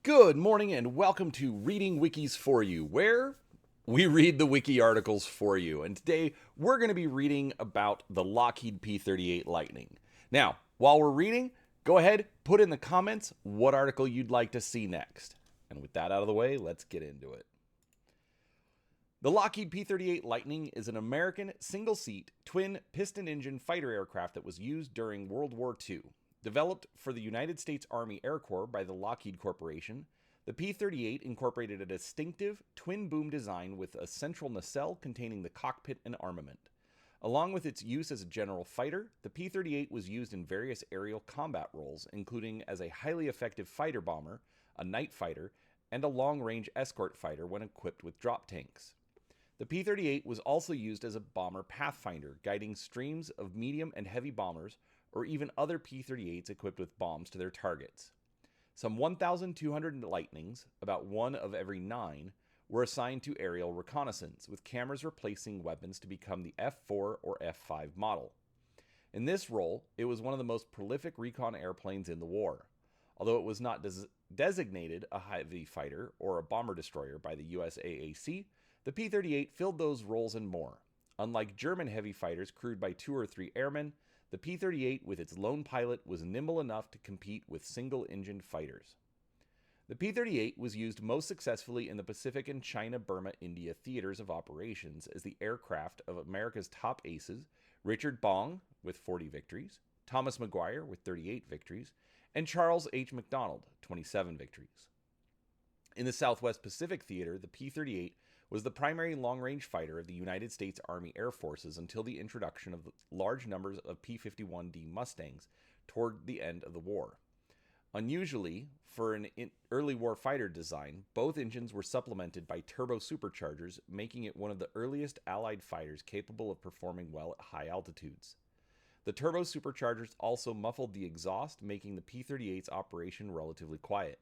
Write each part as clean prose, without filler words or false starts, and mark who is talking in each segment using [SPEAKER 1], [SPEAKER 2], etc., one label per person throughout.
[SPEAKER 1] Good morning and welcome to Reading Wikis for You, where we read the wiki articles for you. And today we're going to be reading about the Lockheed P-38 Lightning. Now, while we're reading, go ahead, put in the comments what article you'd like to see next. And with that out of the way, let's get into it. The Lockheed P-38 Lightning is an American single-seat, twin piston-engine fighter aircraft that was used during World War II. Developed for the United States Army Air Corps by the Lockheed Corporation, the P-38 incorporated a distinctive twin-boom design with a central nacelle containing the cockpit and armament. Along with its use as a general fighter, the P-38 was used in various aerial combat roles, including as a highly effective fighter bomber, a night fighter, and a long-range escort fighter when equipped with drop tanks. The P-38 was also used as a bomber pathfinder, guiding streams of medium and heavy bombers, or even other P-38s equipped with bombs to their targets. Some 1,200 Lightnings, about one of every 9, were assigned to aerial reconnaissance, with cameras replacing weapons to become the F-4 or F-5 model. In this role, it was one of the most prolific recon airplanes in the war. Although it was not designated a heavy fighter or a bomber destroyer by the USAAC, the P-38 filled those roles and more. Unlike German heavy fighters crewed by 2 or 3 airmen, the P-38 with its lone pilot was nimble enough to compete with single-engined fighters. The P-38 was used most successfully in the Pacific and China, Burma, India theaters of operations as the aircraft of America's top aces, Richard Bong with 40 victories, Thomas Maguire with 38 victories, and Charles H. McDonald, 27 victories. In the Southwest Pacific Theater, the P-38 was the primary long-range fighter of the United States Army Air Forces until the introduction of large numbers of P-51D Mustangs toward the end of the war. Unusually, for an early war fighter design, both engines were supplemented by turbo superchargers, making it one of the earliest Allied fighters capable of performing well at high altitudes. The turbo superchargers also muffled the exhaust, making the P-38's operation relatively quiet.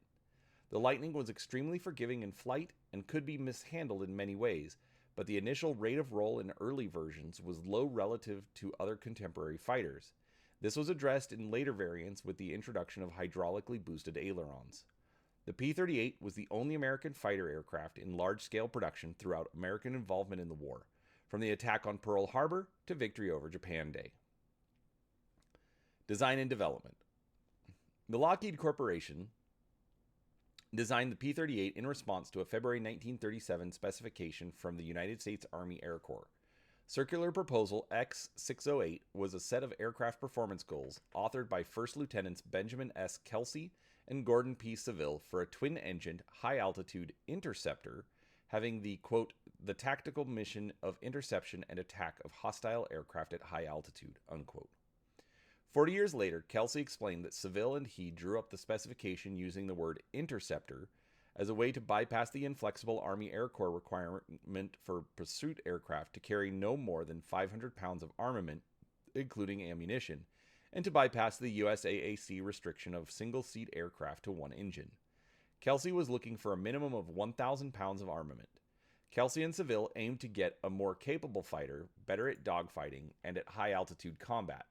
[SPEAKER 1] The Lightning was extremely forgiving in flight and could be mishandled in many ways, but the initial rate of roll in early versions was low relative to other contemporary fighters. This was addressed in later variants with the introduction of hydraulically boosted ailerons. The P-38 was the only American fighter aircraft in large-scale production throughout American involvement in the war, from the attack on Pearl Harbor to victory over Japan Day. Design and development. The Lockheed Corporation designed the P-38 in response to a February 1937 specification from the United States Army Air Corps. Circular Proposal X-608 was a set of aircraft performance goals authored by First Lieutenants Benjamin S. Kelsey and Gordon P. Seville for a twin-engined, high-altitude interceptor having the, quote, the tactical mission of interception and attack of hostile aircraft at high altitude, unquote. 40 years later, Kelsey explained that Seville and he drew up the specification using the word interceptor as a way to bypass the inflexible Army Air Corps requirement for pursuit aircraft to carry no more than 500 pounds of armament, including ammunition, and to bypass the USAAC restriction of single-seat aircraft to one engine. Kelsey was looking for a minimum of 1,000 pounds of armament. Kelsey and Seville aimed to get a more capable fighter, better at dogfighting, and at high-altitude combat.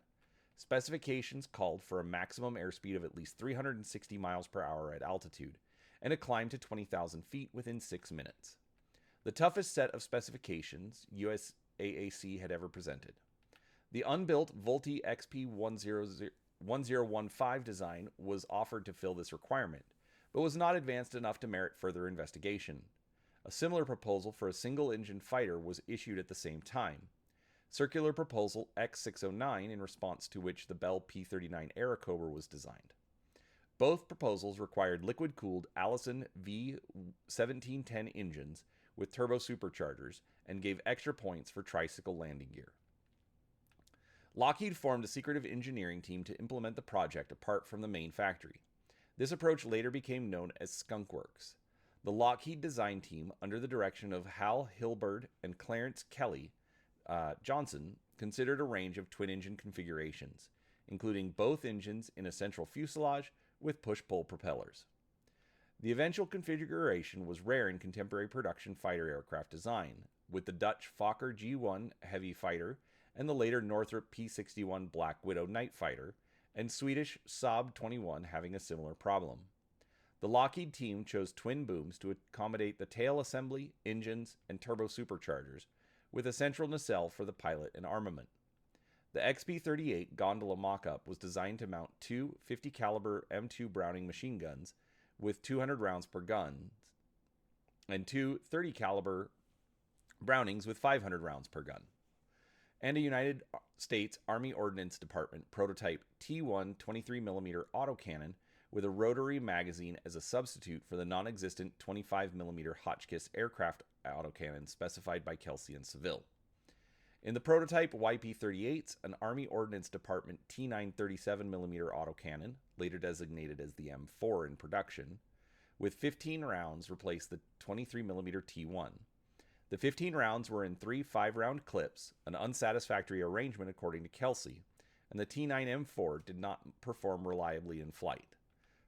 [SPEAKER 1] Specifications called for a maximum airspeed of at least 360 miles per hour at altitude, and a climb to 20,000 feet within 6 minutes. The toughest set of specifications USAAC had ever presented. The unbuilt Vultee XP1015 design was offered to fill this requirement, but was not advanced enough to merit further investigation. A similar proposal for a single-engine fighter was issued at the same time. Circular Proposal X-609, in response to which the Bell P-39 Airacobra was designed. Both proposals required liquid-cooled Allison V1710 engines with turbo superchargers and gave extra points for tricycle landing gear. Lockheed formed a secretive engineering team to implement the project apart from the main factory. This approach later became known as Skunk Works. The Lockheed design team, under the direction of Hal Hilberd and Clarence Kelly Johnson, considered a range of twin-engine configurations, including both engines in a central fuselage with push-pull propellers. The eventual configuration was rare in contemporary production fighter aircraft design, with the Dutch Fokker G1 heavy fighter and the later Northrop P-61 Black Widow night fighter, and Swedish Saab 21 having a similar problem. The Lockheed team chose twin booms to accommodate the tail assembly, engines, and turbo superchargers, with a central nacelle for the pilot and armament. The XP-38 gondola mock-up was designed to mount two 50 caliber M2 Browning machine guns with 200 rounds per gun and two 30 caliber Brownings with 500 rounds per gun, and a United States Army Ordnance Department prototype T1 23mm autocannon with a rotary magazine as a substitute for the non-existent 25mm Hotchkiss aircraft autocannon specified by Kelsey and Seville. In the prototype YP-38s, an Army Ordnance Department T9 37mm autocannon, later designated as the M4 in production, with 15 rounds replaced the 23mm T1. The 15 rounds were in three 5-round clips, an unsatisfactory arrangement according to Kelsey, and the T9M4 did not perform reliably in flight.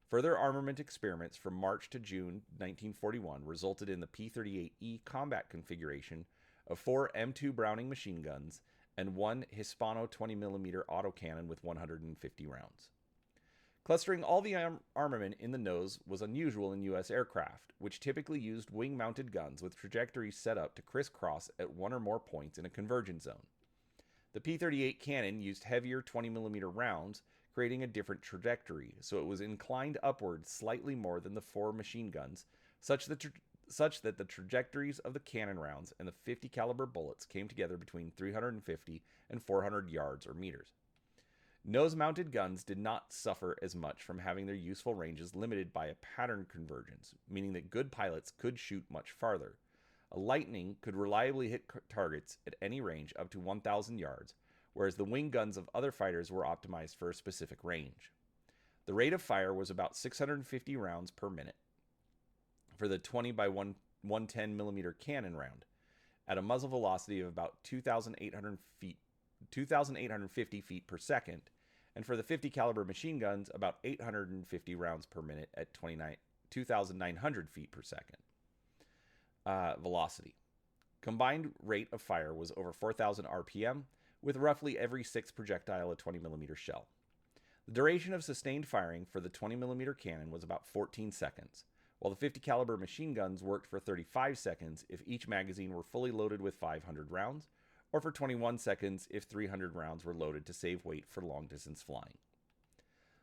[SPEAKER 1] Further armament experiments from March to June 1941 resulted in the P-38E combat configuration of 4 M2 Browning machine guns and one Hispano 20mm autocannon with 150 rounds. Clustering all the armament in the nose was unusual in U.S. aircraft, which typically used wing-mounted guns with trajectories set up to crisscross at one or more points in a convergence zone. The P-38 cannon used heavier 20mm rounds, creating a different trajectory, so it was inclined upward slightly more than the 4 machine guns, such that the trajectories of the cannon rounds and the 50 caliber bullets came together between 350 and 400 yards or meters. Nose-mounted guns did not suffer as much from having their useful ranges limited by a pattern convergence, meaning that good pilots could shoot much farther. A Lightning could reliably hit targets at any range up to 1,000 yards, whereas the wing guns of other fighters were optimized for a specific range. The rate of fire was about 650 rounds per minute for the 20 by 110 millimeter cannon round, at a muzzle velocity of about 2,850 feet per second, and for the 50 caliber machine guns, about 850 rounds per minute at 2,900 feet per second velocity. Combined rate of fire was over 4,000 RPM, with roughly every 6th projectile a 20mm shell. The duration of sustained firing for the 20mm cannon was about 14 seconds, while the 50 caliber machine guns worked for 35 seconds if each magazine were fully loaded with 500 rounds, or for 21 seconds if 300 rounds were loaded to save weight for long-distance flying.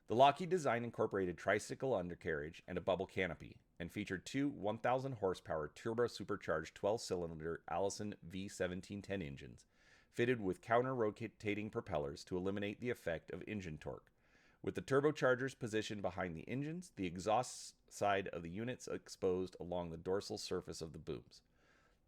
[SPEAKER 1] The Lockheed design incorporated tricycle undercarriage and a bubble canopy, and featured two 1,000 horsepower turbo-supercharged 12-cylinder Allison V1710 engines, fitted with counter-rotating propellers to eliminate the effect of engine torque, with the turbochargers positioned behind the engines, the exhaust side of the units exposed along the dorsal surface of the booms.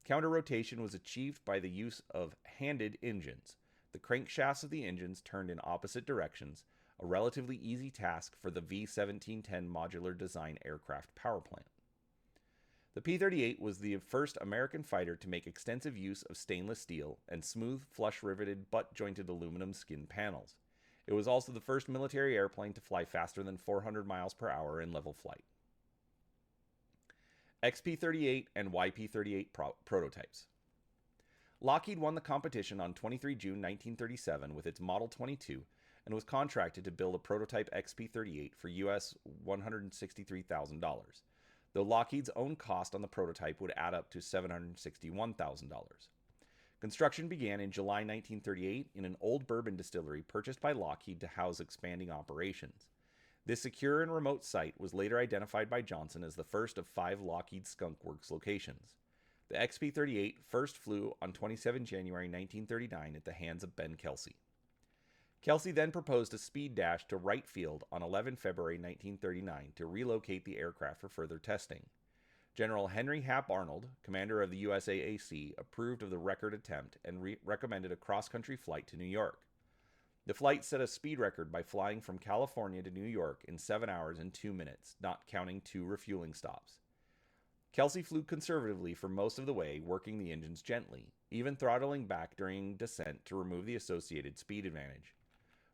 [SPEAKER 1] Counter-rotation was achieved by the use of handed engines. The crankshafts of the engines turned in opposite directions, a relatively easy task for the V1710 modular design aircraft powerplant. The P-38 was the first American fighter to make extensive use of stainless steel and smooth, flush-riveted, butt-jointed aluminum skin panels. It was also the first military airplane to fly faster than 400 miles per hour in level flight. XP-38 and YP-38 prototypes. Lockheed won the competition on 23 June 1937 with its Model 22 and was contracted to build a prototype XP-38 for US $163,000, though Lockheed's own cost on the prototype would add up to $761,000. Construction began in July 1938 in an old bourbon distillery purchased by Lockheed to house expanding operations. This secure and remote site was later identified by Johnson as the first of 5 Lockheed Skunk Works locations. The XP-38 first flew on 27 January 1939 at the hands of Ben Kelsey. Kelsey then proposed a speed dash to Wright Field on 11 February 1939 to relocate the aircraft for further testing. General Henry Hap Arnold, commander of the USAAC, approved of the record attempt and recommended a cross-country flight to New York. The flight set a speed record by flying from California to New York in 7 hours and 2 minutes, not counting 2 refueling stops. Kelsey flew conservatively for most of the way, working the engines gently, even throttling back during descent to remove the associated speed advantage.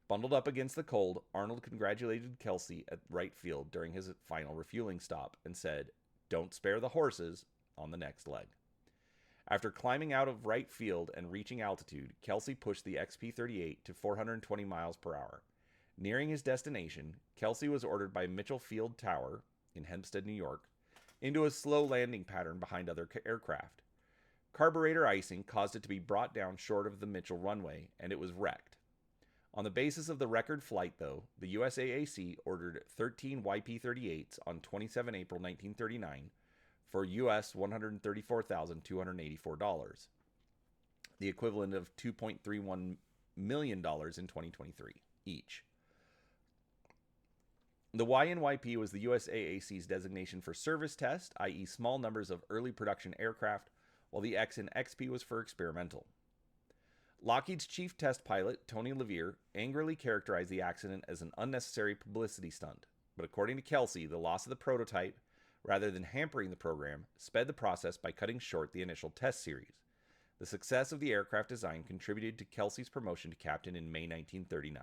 [SPEAKER 1] Bundled up against the cold, Arnold congratulated Kelsey at Wright Field during his final refueling stop and said, "Don't spare the horses," on the next leg. After climbing out of Wright Field and reaching altitude, Kelsey pushed the XP-38 to 420 miles per hour. Nearing his destination, Kelsey was ordered by Mitchell Field Tower, in Hempstead, New York, into a slow landing pattern behind other aircraft. Carburetor icing caused it to be brought down short of the Mitchell runway, and it was wrecked. On the basis of the record flight, though, the USAAC ordered 13 YP-38s on 27 April 1939 for US $134,284, the equivalent of $2.31 million in 2023 each. The Y in YP was the USAAC's designation for service test, i.e. small numbers of early production aircraft, while the X in XP was for experimental. Lockheed's chief test pilot, Tony Levere, angrily characterized the accident as an unnecessary publicity stunt, but according to Kelsey, the loss of the prototype, rather than hampering the program, sped the process by cutting short the initial test series. The success of the aircraft design contributed to Kelsey's promotion to captain in May 1939.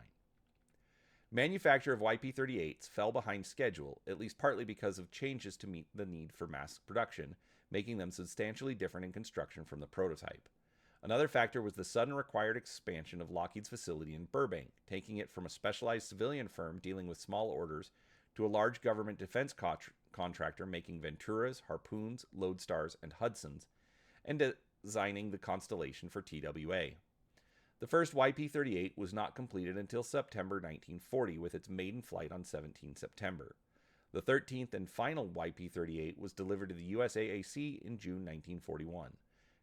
[SPEAKER 1] Manufacture of YP-38s fell behind schedule, at least partly because of changes to meet the need for mass production, making them substantially different in construction from the prototype. Another factor was the sudden required expansion of Lockheed's facility in Burbank, taking it from a specialized civilian firm dealing with small orders to a large government defense contractor making Venturas, Harpoons, Lodestars, and Hudsons, and designing the Constellation for TWA. The first YP-38 was not completed until September 1940, with its maiden flight on 17 September. The 13th and final YP-38 was delivered to the USAAC in June 1941.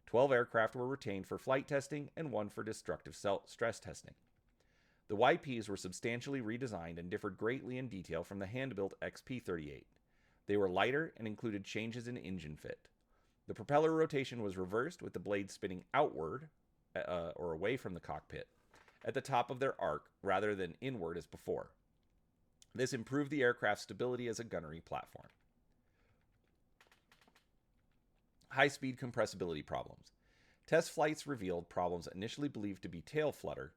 [SPEAKER 1] 12 aircraft were retained for flight testing and 1 for destructive stress testing. The YPs were substantially redesigned and differed greatly in detail from the hand-built XP-38. They were lighter and included changes in engine fit. The propeller rotation was reversed, with the blades spinning outward, or away from the cockpit, at the top of their arc rather than inward as before. This improved the aircraft's stability as a gunnery platform. High-speed compressibility problems. Test flights revealed problems initially believed to be tail flutter.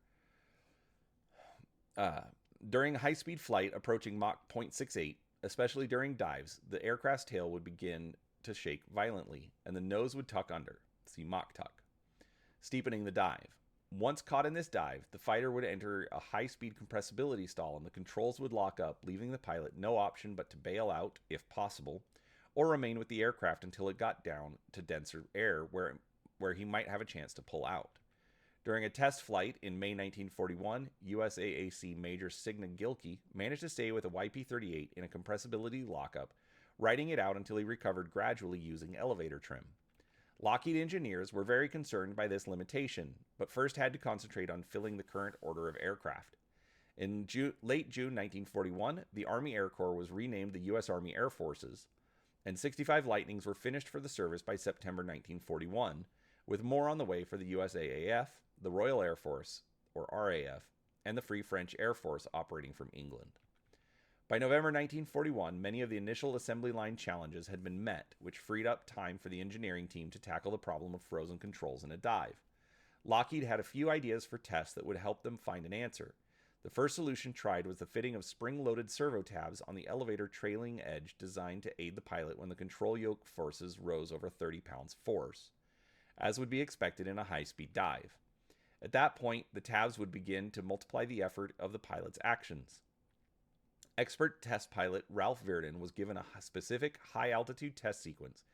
[SPEAKER 1] During high-speed flight approaching Mach 0.68, especially during dives, the aircraft's tail would begin to shake violently, and the nose would tuck under, see Mach tuck, steepening the dive. Once caught in this dive, the fighter would enter a high-speed compressibility stall and the controls would lock up, leaving the pilot no option but to bail out, if possible, or remain with the aircraft until it got down to denser air where he might have a chance to pull out. During a test flight in May 1941, USAAC Major Signa Gilkey managed to stay with a YP-38 in a compressibility lockup, riding it out until he recovered gradually using elevator trim. Lockheed engineers were very concerned by this limitation, but first had to concentrate on filling the current order of aircraft. In late June 1941, the Army Air Corps was renamed the U.S. Army Air Forces, and 65 Lightnings were finished for the service by September 1941, with more on the way for the USAAF, the Royal Air Force, or RAF, and the Free French Air Force operating from England. By November 1941, many of the initial assembly line challenges had been met, which freed up time for the engineering team to tackle the problem of frozen controls in a dive. Lockheed had a few ideas for tests that would help them find an answer. The first solution tried was the fitting of spring-loaded servo tabs on the elevator trailing edge designed to aid the pilot when the control yoke forces rose over 30 pounds force, as would be expected in a high-speed dive. At that point, the tabs would begin to multiply the effort of the pilot's actions. Expert test pilot Ralph Virden was given a specific high-altitude test sequence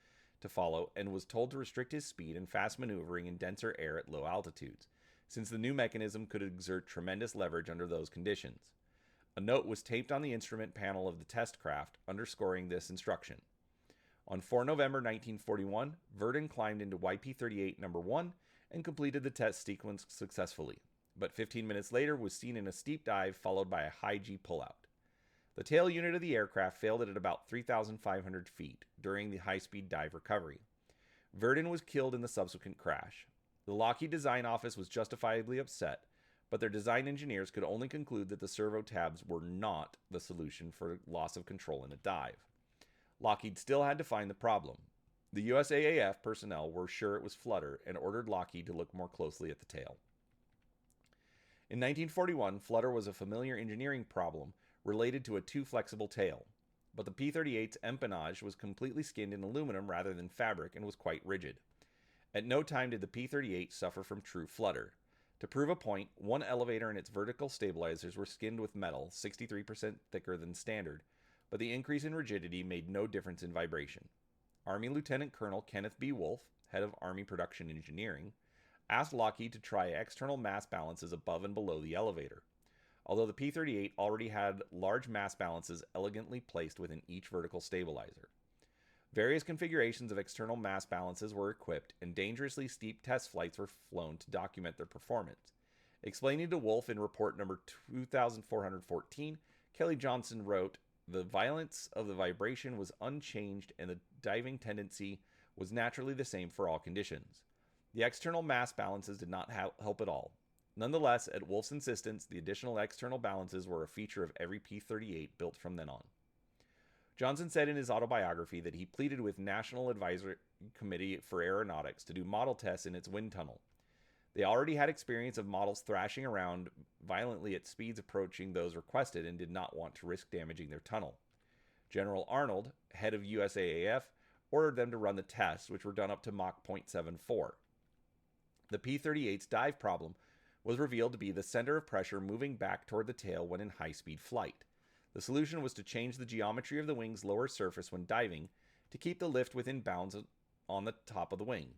[SPEAKER 1] to follow and was told to restrict his speed and fast maneuvering in denser air at low altitudes, since the new mechanism could exert tremendous leverage under those conditions. A note was taped on the instrument panel of the test craft, underscoring this instruction. On 4 November 1941, Virden climbed into YP-38 No. 1 and completed the test sequence successfully, but 15 minutes later was seen in a steep dive followed by a high-G pullout. The tail unit of the aircraft failed at about 3,500 feet during the high-speed dive recovery. Virden was killed in the subsequent crash. The Lockheed Design Office was justifiably upset, but their design engineers could only conclude that the servo tabs were not the solution for loss of control in a dive. Lockheed still had to find the problem. The USAAF personnel were sure it was flutter and ordered Lockheed to look more closely at the tail. In 1941, flutter was a familiar engineering problem related to a too flexible tail, but the P-38's empennage was completely skinned in aluminum rather than fabric and was quite rigid. At no time did the P-38 suffer from true flutter. To prove a point, one elevator and its vertical stabilizers were skinned with metal, 63% thicker than standard, but the increase in rigidity made no difference in vibration. Army Lieutenant Colonel Kenneth B. Wolfe, head of Army Production Engineering, asked Lockheed to try external mass balances above and below the elevator. Although the P-38 already had large mass balances elegantly placed within each vertical stabilizer. Various configurations of external mass balances were equipped, and dangerously steep test flights were flown to document their performance. Explaining to Wolfe in report number 2414, Kelly Johnson wrote, "The violence of the vibration was unchanged and the diving tendency was naturally the same for all conditions. The external mass balances did not help at all. Nonetheless, at Wolfe's insistence, the additional external balances were a feature of every P-38 built from then on." Johnson said in his autobiography that he pleaded with National Advisory Committee for Aeronautics to do model tests in its wind tunnel. They already had experience of models thrashing around violently at speeds approaching those requested and did not want to risk damaging their tunnel. General Arnold, head of USAAF, ordered them to run the tests, which were done up to Mach 0.74. The P-38's dive problem was revealed to be the center of pressure moving back toward the tail when in high-speed flight. The solution was to change the geometry of the wing's lower surface when diving to keep the lift within bounds on the top of the wing.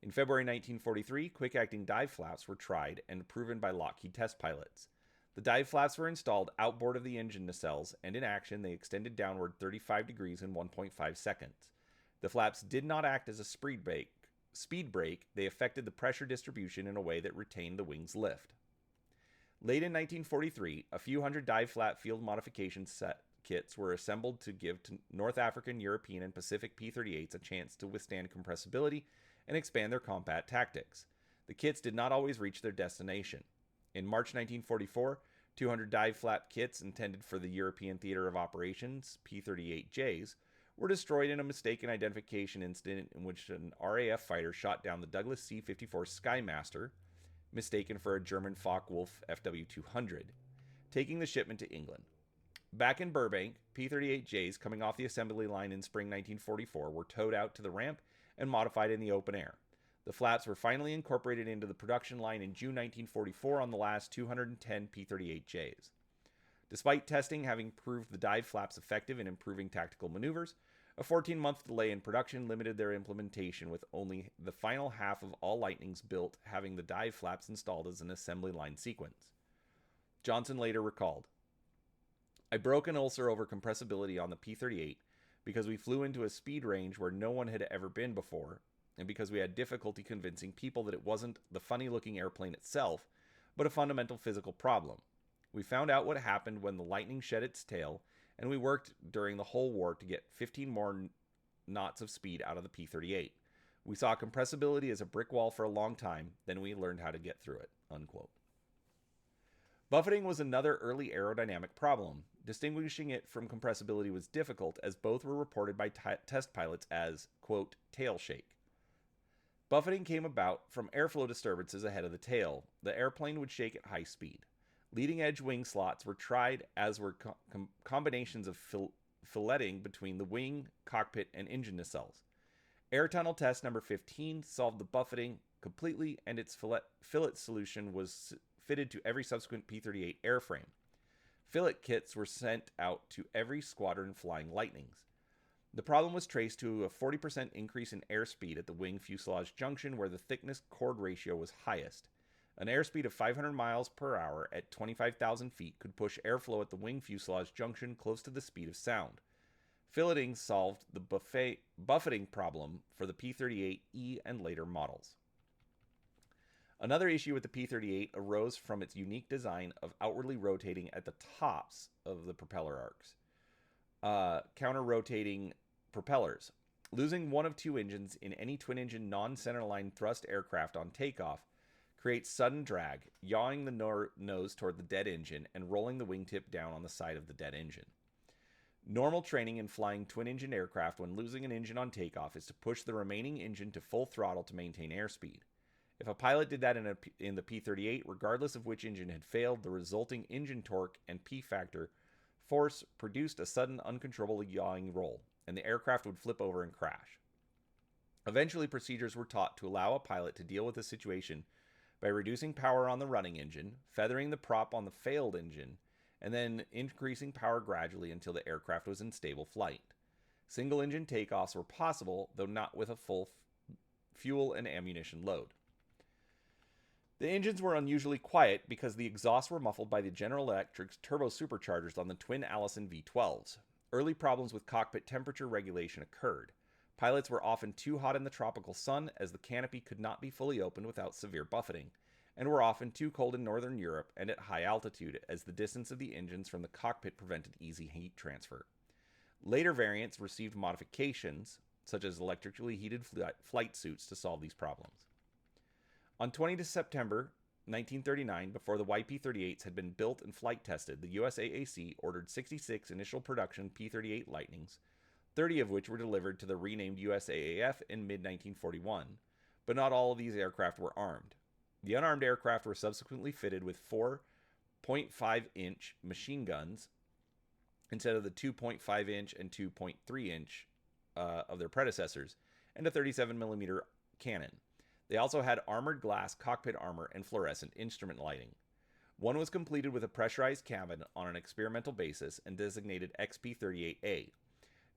[SPEAKER 1] In February 1943, quick-acting dive flaps were tried and proven by Lockheed test pilots. The dive flaps were installed outboard of the engine nacelles, and in action they extended downward 35 degrees in 1.5 seconds. The flaps did not act as a speed brake, they affected the pressure distribution in a way that retained the wing's lift. Late in 1943, a few hundred dive flap field modification set kits were assembled to give to North African, European, and Pacific P-38s a chance to withstand compressibility and expand their combat tactics. The kits did not always reach their destination. In March 1944, 200 dive flap kits intended for the European Theater of Operations, P-38Js, were destroyed in a mistaken identification incident in which an RAF fighter shot down the Douglas C-54 Skymaster, mistaken for a German Focke-Wulf FW-200, taking the shipment to England. Back in Burbank, P-38Js coming off the assembly line in spring 1944 were towed out to the ramp and modified in the open air. The flaps were finally incorporated into the production line in June 1944 on the last 210 P-38Js. Despite testing having proved the dive flaps effective in improving tactical maneuvers, a 14-month delay in production limited their implementation, with only the final half of all Lightnings built having the dive flaps installed as an assembly line sequence. Johnson later recalled, "I broke an ulcer over compressibility on the P-38 because we flew into a speed range where no one had ever been before, and because we had difficulty convincing people that it wasn't the funny-looking airplane itself, but a fundamental physical problem. We found out what happened when the Lightning shed its tail, and we worked during the whole war to get 15 more knots of speed out of the P-38. We saw compressibility as a brick wall for a long time, then we learned how to get through it." Unquote. Buffeting was another early aerodynamic problem. Distinguishing it from compressibility was difficult, as both were reported by test pilots as, quote, tail shake. Buffeting came about from airflow disturbances ahead of the tail. The airplane would shake at high speed. Leading-edge wing slots were tried, as were combinations of filleting between the wing, cockpit, and engine nacelles. Air tunnel test number 15 solved the buffeting completely, and its fillet solution was fitted to every subsequent P-38 airframe. Fillet kits were sent out to every squadron flying Lightnings. The problem was traced to a 40% increase in airspeed at the wing fuselage junction, where the thickness chord ratio was highest. An airspeed of 500 miles per hour at 25,000 feet could push airflow at the wing fuselage junction close to the speed of sound. Filleting solved the buffeting problem for the P-38E and later models. Another issue with the P-38 arose from its unique design of outwardly rotating at the tops of the propeller arcs, counter-rotating propellers. Losing one of two engines in any twin-engine non-centerline thrust aircraft on takeoff creates sudden drag, yawing the nose toward the dead engine and rolling the wingtip down on the side of the dead engine. Normal training in flying twin-engine aircraft when losing an engine on takeoff is to push the remaining engine to full throttle to maintain airspeed. If a pilot did that in the P-38, regardless of which engine had failed, the resulting engine torque and P-factor force produced a sudden uncontrollable yawing roll, and the aircraft would flip over and crash. Eventually, procedures were taught to allow a pilot to deal with the situation by reducing power on the running engine, feathering the prop on the failed engine, and then increasing power gradually until the aircraft was in stable flight. Single-engine takeoffs were possible, though not with a full fuel and ammunition load. The engines were unusually quiet because the exhausts were muffled by the General Electric's turbo superchargers on the twin Allison V12s. Early problems with cockpit temperature regulation occurred. Pilots were often too hot in the tropical sun, as the canopy could not be fully opened without severe buffeting, and were often too cold in northern Europe and at high altitude, as the distance of the engines from the cockpit prevented easy heat transfer. Later variants received modifications, such as electrically heated flight suits, to solve these problems. On 20 September 1939, before the YP-38s had been built and flight tested, the USAAC ordered 66 initial production P-38 Lightnings, 30 of which were delivered to the renamed USAAF in mid-1941, but not all of these aircraft were armed. The unarmed aircraft were subsequently fitted with 4 0.5-inch machine guns instead of the 2.5-inch and 2.3-inch of their predecessors, and a 37mm cannon. They also had armored glass cockpit armor and fluorescent instrument lighting. One was completed with a pressurized cabin on an experimental basis and designated XP-38A.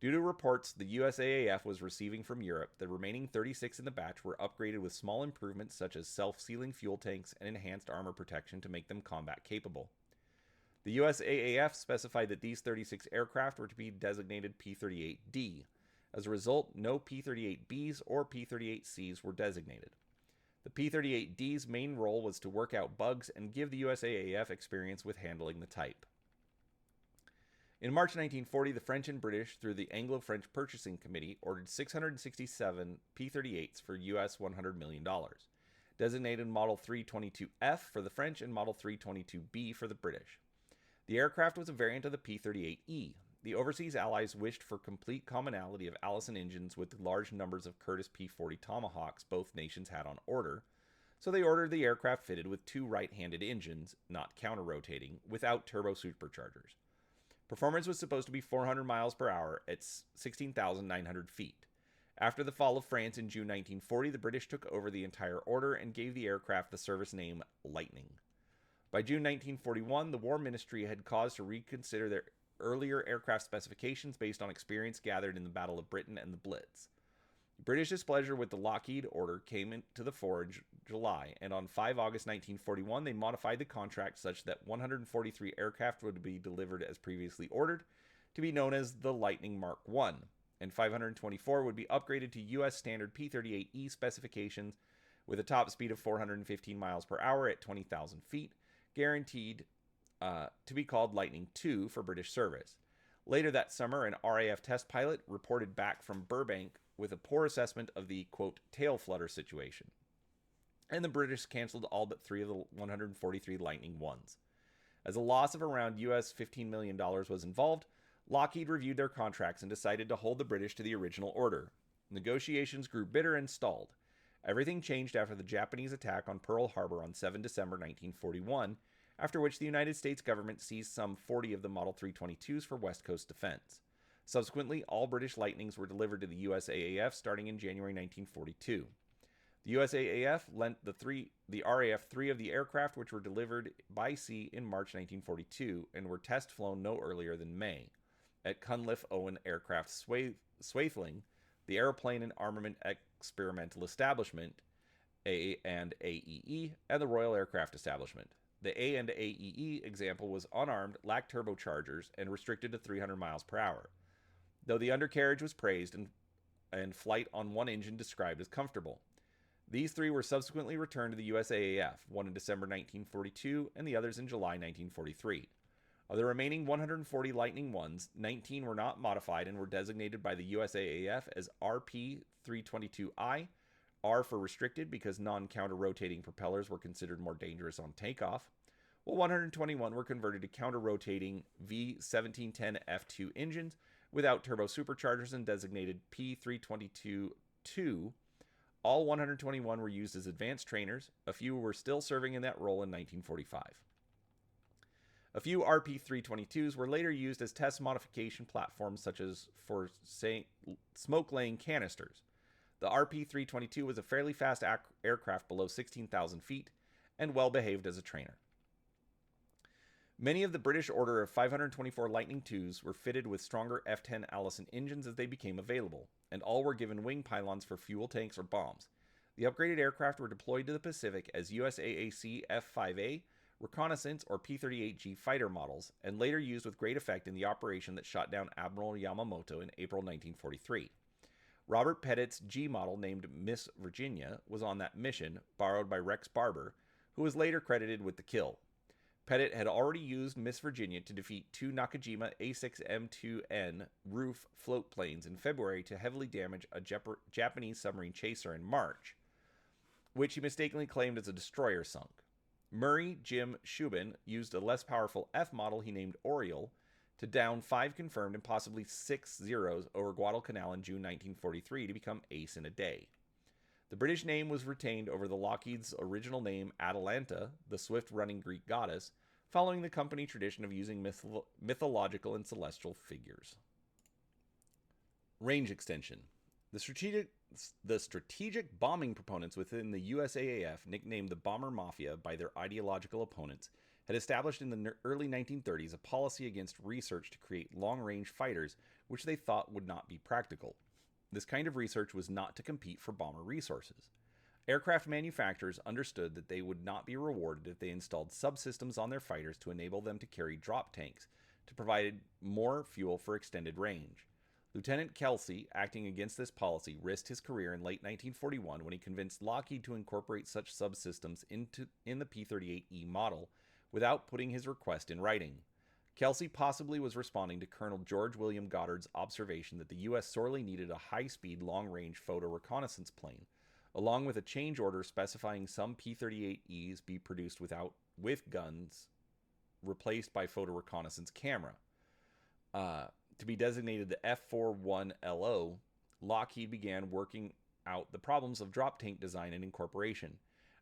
[SPEAKER 1] Due to reports the USAAF was receiving from Europe, the remaining 36 in the batch were upgraded with small improvements such as self-sealing fuel tanks and enhanced armor protection to make them combat capable. The USAAF specified that these 36 aircraft were to be designated P-38D. As a result, no P-38Bs or P-38Cs were designated. The P-38D's main role was to work out bugs and give the USAAF experience with handling the type. In March 1940, the French and British, through the Anglo-French Purchasing Committee, ordered 667 P-38s for US $100 million, designated Model 322F for the French and Model 322B for the British. The aircraft was a variant of the P-38E. The overseas allies wished for complete commonality of Allison engines with the large numbers of Curtiss P-40 Tomahawks both nations had on order, so they ordered the aircraft fitted with 2 right-handed engines, not counter-rotating, without turbo superchargers. Performance was supposed to be 400 miles per hour at 16,900 feet. After the fall of France in June 1940, the British took over the entire order and gave the aircraft the service name Lightning. By June 1941, the War Ministry had cause to reconsider their earlier aircraft specifications based on experience gathered in the Battle of Britain and the Blitz. British displeasure with the Lockheed order came into the fore in July, and on 5 August 1941, they modified the contract such that 143 aircraft would be delivered as previously ordered, to be known as the Lightning Mark I, and 524 would be upgraded to U.S. standard P-38E specifications with a top speed of 415 miles per hour at 20,000 feet, guaranteed to be called Lightning II for British service. Later that summer, an RAF test pilot reported back from Burbank with a poor assessment of the, quote, tail flutter situation, and the British canceled all but 3 of the 143 Lightning Is. As a loss of around US $15 million was involved, Lockheed reviewed their contracts and decided to hold the British to the original order. Negotiations grew bitter and stalled. Everything changed after the Japanese attack on Pearl Harbor on 7 December 1941, after which the United States government seized some 40 of the Model 322s for West Coast defense. Subsequently, all British Lightnings were delivered to the USAAF starting in January 1942. The USAAF lent the RAF 3 of the aircraft, which were delivered by sea in March 1942 and were test flown no earlier than May. At Cunliffe Owen Aircraft Swathelling, the Airplane and Armament Experimental Establishment, and AEE, and the Royal Aircraft Establishment. The A and AEE example was unarmed, lacked turbochargers, and restricted to 300 miles per hour, though the undercarriage was praised and flight on one engine described as comfortable. These 3 were subsequently returned to the USAAF, one in December 1942 and the others in July 1943. Of the remaining 140 Lightning Is, 19 were not modified and were designated by the USAAF as RP-322I, R for restricted because non-counter-rotating propellers were considered more dangerous on takeoff, while 121 were converted to counter-rotating V1710F2 engines without turbo superchargers and designated P-322-2. All 121 were used as advanced trainers. A few were still serving in that role in 1945. A few RP-322s were later used as test modification platforms, such as for smoke-laying canisters. The RP-322 was a fairly fast aircraft below 16,000 feet and well behaved as a trainer. Many of the British order of 524 Lightning IIs were fitted with stronger F-10 Allison engines as they became available, and all were given wing pylons for fuel tanks or bombs. The upgraded aircraft were deployed to the Pacific as USAAC F-5A, reconnaissance, or P-38G fighter models, and later used with great effect in the operation that shot down Admiral Yamamoto in April 1943. Robert Pettit's G model named Miss Virginia was on that mission, borrowed by Rex Barber, who was later credited with the kill. Pettit had already used Miss Virginia to defeat two Nakajima A6M2N roof float planes in February to heavily damage a Japanese submarine chaser in March, which he mistakenly claimed as a destroyer sunk. Murray Jim Shubin used a less powerful F model he named Oriole to down 5 confirmed and possibly 6 Zeros over Guadalcanal in June 1943 to become ace in a day. The British name was retained over the Lockheed's original name Atalanta, the swift-running Greek goddess, following the company tradition of using mythological and celestial figures. Range extension. The strategic bombing proponents within the USAAF, nicknamed the Bomber Mafia by their ideological opponents, had established in the early 1930s a policy against research to create long-range fighters which they thought would not be practical. This kind of research was not to compete for bomber resources. Aircraft manufacturers understood that they would not be rewarded if they installed subsystems on their fighters to enable them to carry drop tanks, to provide more fuel for extended range. Lieutenant Kelsey, acting against this policy, risked his career in late 1941 when he convinced Lockheed to incorporate such subsystems in the P-38E model without putting his request in writing. Kelsey possibly was responding to Colonel George William Goddard's observation that the U.S. sorely needed a high-speed, long-range photo reconnaissance plane, along with a change order specifying some P-38Es be produced with guns replaced by photo reconnaissance camera. To be designated the F-41LO, Lockheed began working out the problems of drop tank design and incorporation.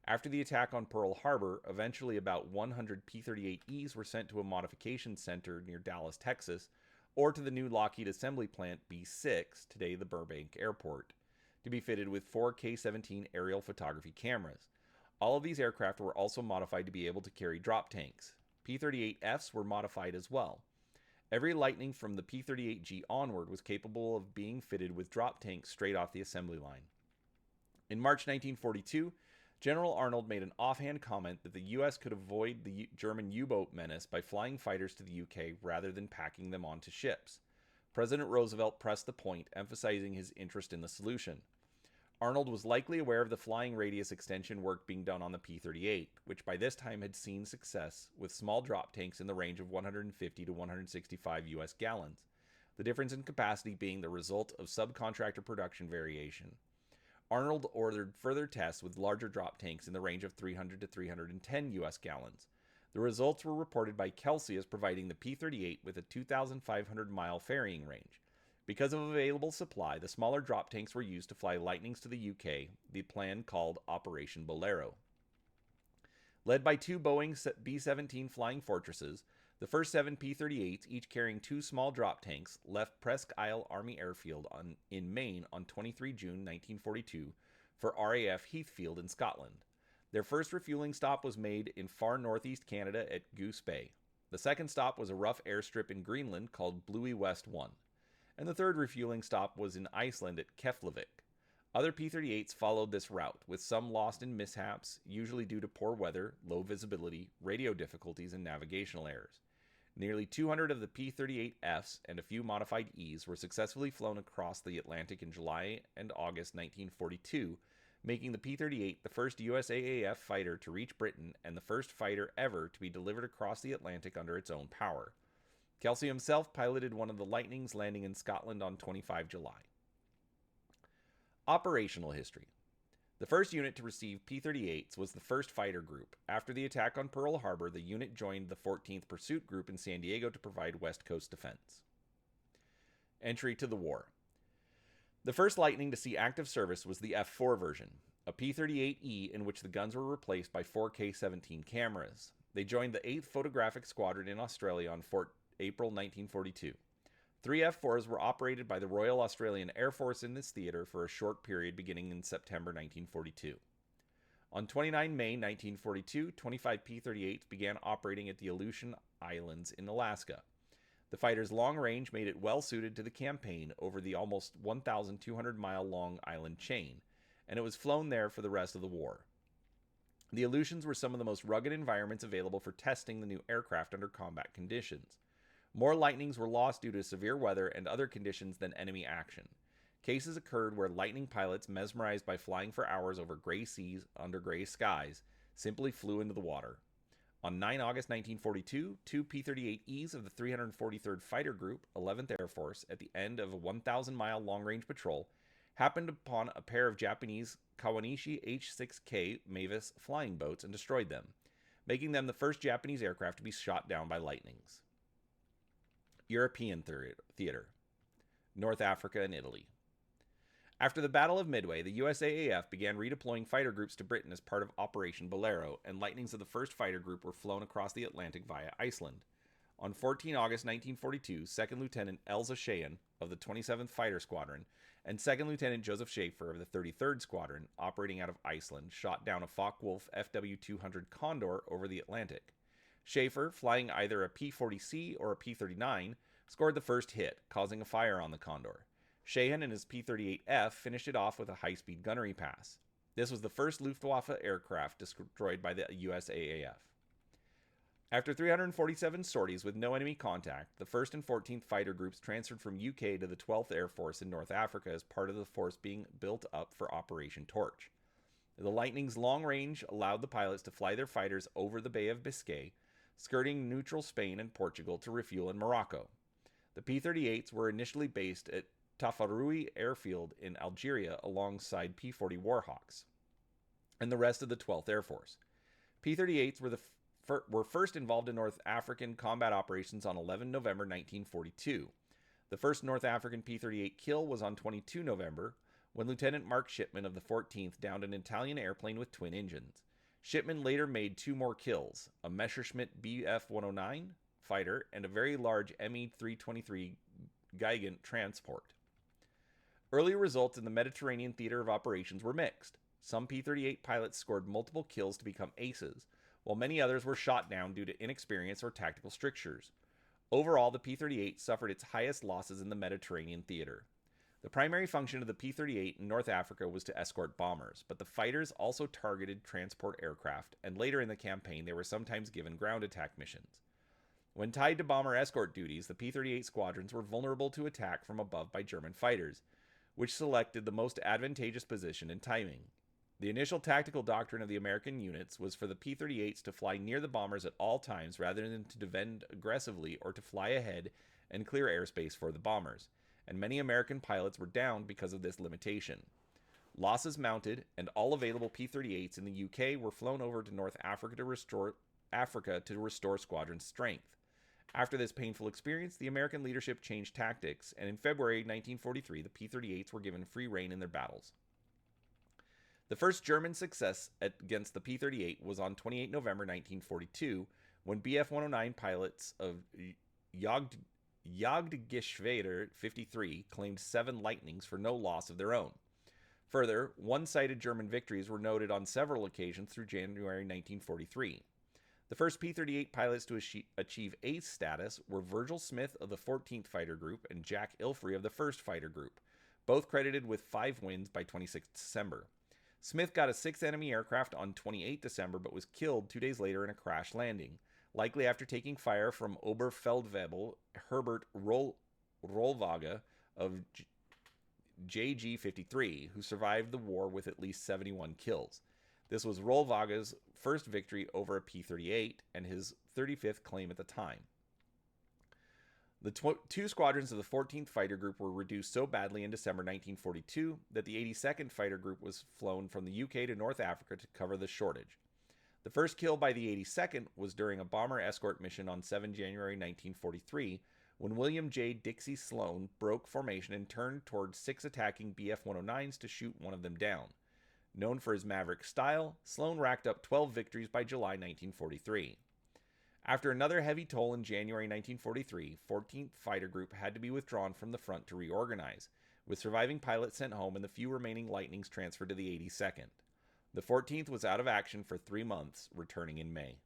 [SPEAKER 1] After the attack on Pearl Harbor, eventually about 100 P-38Es were sent to a modification center near Dallas, Texas, or to the new Lockheed assembly plant B6, today the Burbank Airport, to be fitted with 4 K-17 aerial photography cameras. All of these aircraft were also modified to be able to carry drop tanks. P-38Fs were modified as well. Every Lightning from the P-38G onward was capable of being fitted with drop tanks straight off the assembly line. In March 1942, General Arnold made an offhand comment that the U.S. could avoid the German U-boat menace by flying fighters to the U.K. rather than packing them onto ships. President Roosevelt pressed the point, emphasizing his interest in the solution. Arnold was likely aware of the flying radius extension work being done on the P-38, which by this time had seen success with small drop tanks in the range of 150 to 165 U.S. gallons, the difference in capacity being the result of subcontractor production variation. Arnold ordered further tests with larger drop tanks in the range of 300 to 310 U.S. gallons. The results were reported by Kelsey as providing the P-38 with a 2,500-mile ferrying range. Because of available supply, the smaller drop tanks were used to fly Lightnings to the UK, the plan called Operation Bolero. Led by 2 Boeing B-17 Flying Fortresses, the first 7 P-38s, each carrying 2 small drop tanks, left Presque Isle Army Airfield in Maine on 23 June 1942 for RAF Heathfield in Scotland. Their first refueling stop was made in far northeast Canada at Goose Bay. The second stop was a rough airstrip in Greenland called Bluey West 1. And the third refueling stop was in Iceland at Keflavik. Other P-38s followed this route, with some lost in mishaps, usually due to poor weather, low visibility, radio difficulties, and navigational errors. Nearly 200 of the P-38Fs and a few modified Es were successfully flown across the Atlantic in July and August 1942, making the P-38 the first USAAF fighter to reach Britain and the first fighter ever to be delivered across the Atlantic under its own power. Kelsey himself piloted one of the Lightnings landing in Scotland on 25 July. Operational history. The first unit to receive P-38s was the 1st Fighter Group. After the attack on Pearl Harbor, the unit joined the 14th Pursuit Group in San Diego to provide West Coast defense. Entry to the war. The first Lightning to see active service was the F-4 version, a P-38E in which the guns were replaced by 4 K-17 cameras. They joined the 8th Photographic Squadron in Australia on April 1942. 3 F-4s were operated by the Royal Australian Air Force in this theater for a short period beginning in September 1942. On 29 May 1942, 25 P-38s began operating at the Aleutian Islands in Alaska. The fighter's long range made it well suited to the campaign over the almost 1,200-mile long island chain, and it was flown there for the rest of the war. The Aleutians were some of the most rugged environments available for testing the new aircraft under combat conditions. More Lightnings were lost due to severe weather and other conditions than enemy action. Cases occurred where Lightning pilots, mesmerized by flying for hours over gray seas under gray skies, simply flew into the water. On 9 August 1942, two P-38Es of the 343rd Fighter Group, 11th Air Force, at the end of a 1,000-mile long-range patrol, happened upon a pair of Japanese Kawanishi H-6K Mavis flying boats and destroyed them, making them the first Japanese aircraft to be shot down by Lightnings. European theater, North Africa and Italy. After the Battle of Midway, the USAAF began redeploying fighter groups to Britain as part of Operation Bolero, and Lightnings of the 1st Fighter Group were flown across the Atlantic via Iceland. On 14 August 1942, 2nd Lieutenant Elza Sheehan of the 27th Fighter Squadron and 2nd Lieutenant Joseph Schaefer of the 33rd Squadron, operating out of Iceland, shot down a Focke-Wulf FW-200 Condor over the Atlantic. Schaefer, flying either a P-40C or a P-39, scored the first hit, causing a fire on the Condor. Sheehan and his P-38F finished it off with a high-speed gunnery pass. This was the first Luftwaffe aircraft destroyed by the USAAF. After 347 sorties with no enemy contact, the 1st and 14th Fighter Groups transferred from UK to the 12th Air Force in North Africa as part of the force being built up for Operation Torch. The Lightning's long range allowed the pilots to fly their fighters over the Bay of Biscay, skirting neutral Spain and Portugal to refuel in Morocco. The P-38s were initially based at Tafaroui Airfield in Algeria alongside P-40 Warhawks and the rest of the 12th Air Force. P-38s were first involved in North African combat operations on 11 November 1942. The first North African P-38 kill was on 22 November, when Lieutenant Mark Shipman of the 14th downed an Italian airplane with twin engines. Shipman later made two more kills, a Messerschmitt Bf-109 fighter and a very large Me-323 Gigant transport. Early results in the Mediterranean theater of operations were mixed. Some P-38 pilots scored multiple kills to become aces, while many others were shot down due to inexperience or tactical strictures. Overall, the P-38 suffered its highest losses in the Mediterranean theater. The primary function of the P-38 in North Africa was to escort bombers, but the fighters also targeted transport aircraft, and later in the campaign they were sometimes given ground attack missions. When tied to bomber escort duties, the P-38 squadrons were vulnerable to attack from above by German fighters, which selected the most advantageous position and timing. The initial tactical doctrine of the American units was for the P-38s to fly near the bombers at all times rather than to defend aggressively or to fly ahead and clear airspace for the bombers, and many American pilots were downed because of this limitation. Losses mounted, and all available P-38s in the UK were flown over to North Africa to restore squadron strength. After this painful experience, the American leadership changed tactics, and in February 1943, the P-38s were given free rein in their battles. The first German success against the P-38 was on 28 November 1942, when Bf-109 pilots of Jagdgeschwader 53 claimed 7 Lightnings for no loss of their own. Further, one-sided German victories were noted on several occasions through January 1943. The first P-38 pilots to achieve ace status were Virgil Smith of the 14th Fighter Group and Jack Ilfrey of the 1st Fighter Group, both credited with 5 wins by 26 December. Smith got a 6th enemy aircraft on 28 December but was killed 2 days later in a crash landing, likely after taking fire from Oberfeldwebel Herbert Rollwagen of JG-53, who survived the war with at least 71 kills. This was Rollwagen's first victory over a P-38 and his 35th claim at the time. The two squadrons of the 14th Fighter Group were reduced so badly in December 1942 that the 82nd Fighter Group was flown from the UK to North Africa to cover the shortage. The first kill by the 82nd was during a bomber escort mission on 7 January 1943, when William J. Dixie Sloan broke formation and turned towards 6 attacking Bf-109s to shoot one of them down. Known for his maverick style, Sloan racked up 12 victories by July 1943. After another heavy toll in January 1943, 14th Fighter Group had to be withdrawn from the front to reorganize, with surviving pilots sent home and the few remaining Lightnings transferred to the 82nd. The 14th was out of action for 3 months, returning in May.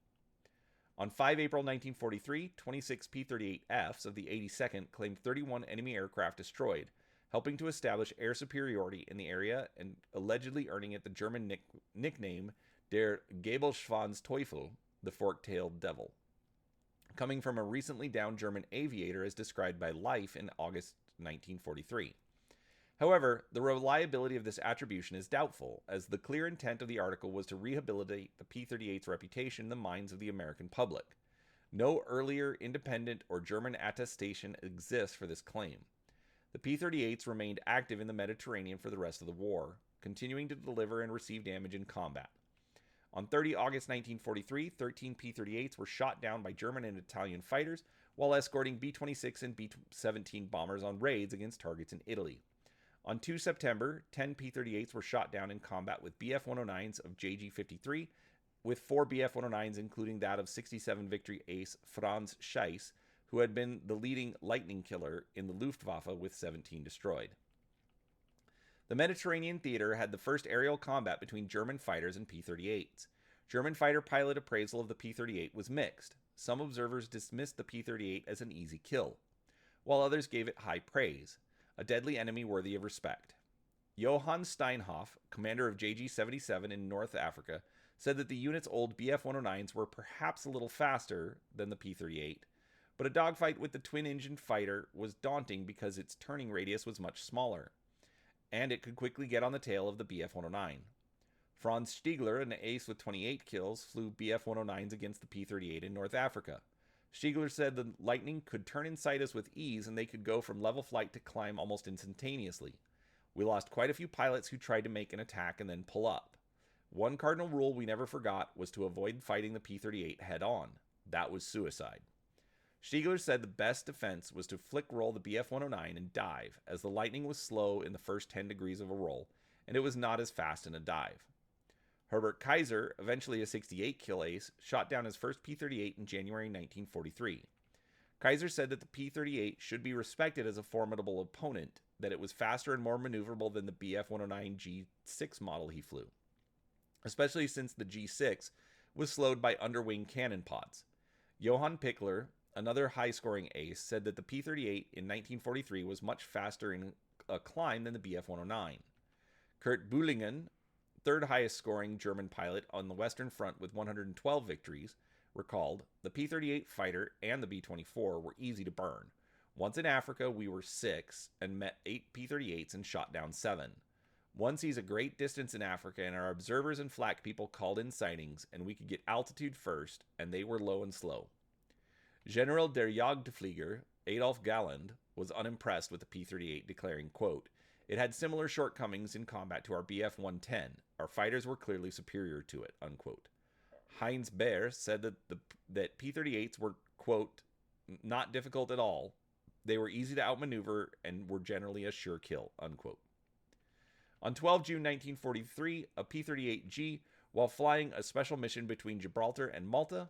[SPEAKER 1] On 5 April 1943, 26 P-38Fs of the 82nd claimed 31 enemy aircraft destroyed, helping to establish air superiority in the area and allegedly earning it the German nickname Der Gabelschwanzteufel, the fork-tailed devil, coming from a recently downed German aviator as described by Life in August 1943. However, the reliability of this attribution is doubtful, as the clear intent of the article was to rehabilitate the P-38's reputation in the minds of the American public. No earlier independent or German attestation exists for this claim. The P-38s remained active in the Mediterranean for the rest of the war, continuing to deliver and receive damage in combat. On 30 August 1943, 13 P-38s were shot down by German and Italian fighters while escorting B-26 and B-17 bombers on raids against targets in Italy. On 2 September, 10 P-38s were shot down in combat with Bf-109s of JG-53, with 4 Bf-109s including that of 67 Victory ace Franz Scheiss, who had been the leading Lightning killer in the Luftwaffe with 17 destroyed. The Mediterranean theater had the first aerial combat between German fighters and P-38s. German fighter pilot appraisal of the P-38 was mixed. Some observers dismissed the P-38 as an easy kill, while others gave it high praise, a deadly enemy worthy of respect. Johann Steinhoff, commander of JG-77 in North Africa, said that the unit's old Bf-109s were perhaps a little faster than the P-38, but a dogfight with the twin-engine fighter was daunting because its turning radius was much smaller, and it could quickly get on the tail of the Bf-109. Franz Stiegler, an ace with 28 kills, flew Bf-109s against the P-38 in North Africa. Stiegler said the Lightning could turn in sight us with ease and they could go from level flight to climb almost instantaneously. We lost quite a few pilots who tried to make an attack and then pull up. One cardinal rule we never forgot was to avoid fighting the P-38 head-on. That was suicide. Stiegler said the best defense was to flick roll the Bf-109 and dive, as the Lightning was slow in the first 10 degrees of a roll, and it was not as fast in a dive. Herbert Kaiser, eventually a 68 kill ace, shot down his first P-38 in January 1943. Kaiser said that the P-38 should be respected as a formidable opponent, that it was faster and more maneuverable than the Bf-109 G6 model he flew, especially since the G6 was slowed by underwing cannon pods. Johann Pichler, another high-scoring ace, said that the P-38 in 1943 was much faster in a climb than the Bf-109. Kurt Bühlingen, third highest scoring German pilot on the Western Front with 112 victories, recalled, the P-38 fighter and the B-24 were easy to burn. Once in Africa, we were 6 and met 8 P-38s and shot down 7. One sees a great distance in Africa, and our observers and flak people called in sightings, and we could get altitude first, and they were low and slow. General der Jagdflieger, Adolf Galland, was unimpressed with the P-38, declaring, quote, "It had similar shortcomings in combat to our Bf-110. Our fighters were clearly superior to it," unquote. Heinz Behr said that P-38s were, quote, "not difficult at all. They were easy to outmaneuver and were generally a sure kill," unquote. On 12 June 1943, a P-38G, while flying a special mission between Gibraltar and Malta,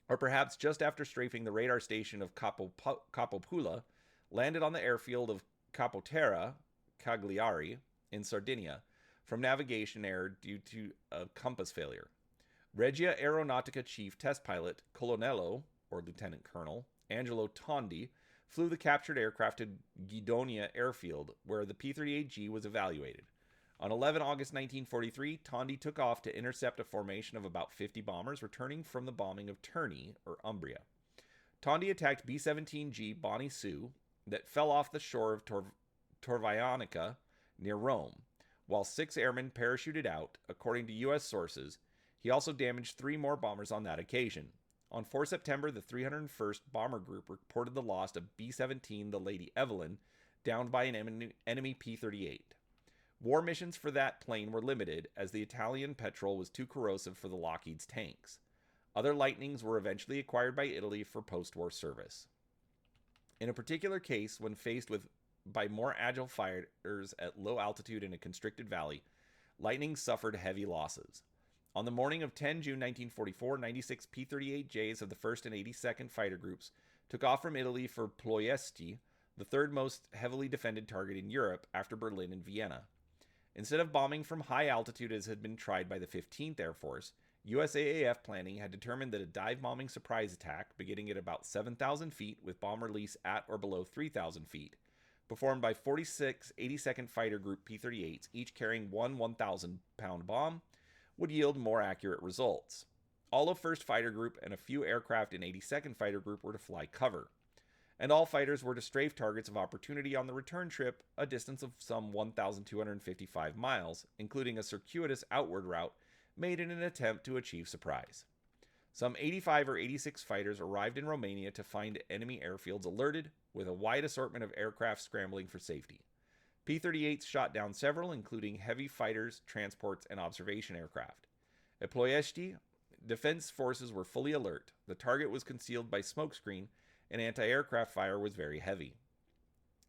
[SPEAKER 1] or perhaps just after strafing the radar station of Capopula, landed on the airfield of Capoterra, Cagliari, in Sardinia, from navigation error due to a compass failure. Regia Aeronautica Chief Test Pilot Colonnello, or Lieutenant Colonel, Angelo Tondi, flew the captured aircraft to Guidonia Airfield, where the P-38G was evaluated. On 11 August 1943, Tondi took off to intercept a formation of about 50 bombers returning from the bombing of Terni, or Umbria. Tondi attacked B-17G Bonnie Sue that fell off the shore of Torvaianica near Rome, while 6 airmen parachuted out, according to U.S. sources. He also damaged 3 more bombers on that occasion. On 4 September, the 301st Bomber Group reported the loss of B-17 the Lady Evelyn, downed by an enemy P-38. War missions for that plane were limited, as the Italian petrol was too corrosive for the Lockheed's tanks. Other Lightnings were eventually acquired by Italy for post-war service. In a particular case, when faced by more agile fighters at low altitude in a constricted valley, Lightning suffered heavy losses. On the morning of 10 June 1944, 96 P-38Js of the 1st and 82nd Fighter Groups took off from Italy for Ploiesti, the third most heavily defended target in Europe after Berlin and Vienna. Instead of bombing from high altitude as had been tried by the 15th Air Force, USAAF planning had determined that a dive-bombing surprise attack, beginning at about 7,000 feet with bomb release at or below 3,000 feet, performed by 46 82nd Fighter Group P-38s, each carrying one 1,000-pound bomb, would yield more accurate results. All of 1st Fighter Group and a few aircraft in 82nd Fighter Group were to fly cover, and all fighters were to strafe targets of opportunity on the return trip, a distance of some 1,255 miles, including a circuitous outward route made in an attempt to achieve surprise. Some 85 or 86 fighters arrived in Romania to find enemy airfields alerted, with a wide assortment of aircraft scrambling for safety. P-38s shot down several, including heavy fighters, transports, and observation aircraft. At Ploiești, defense forces were fully alert. The target was concealed by smokescreen, and anti-aircraft fire was very heavy.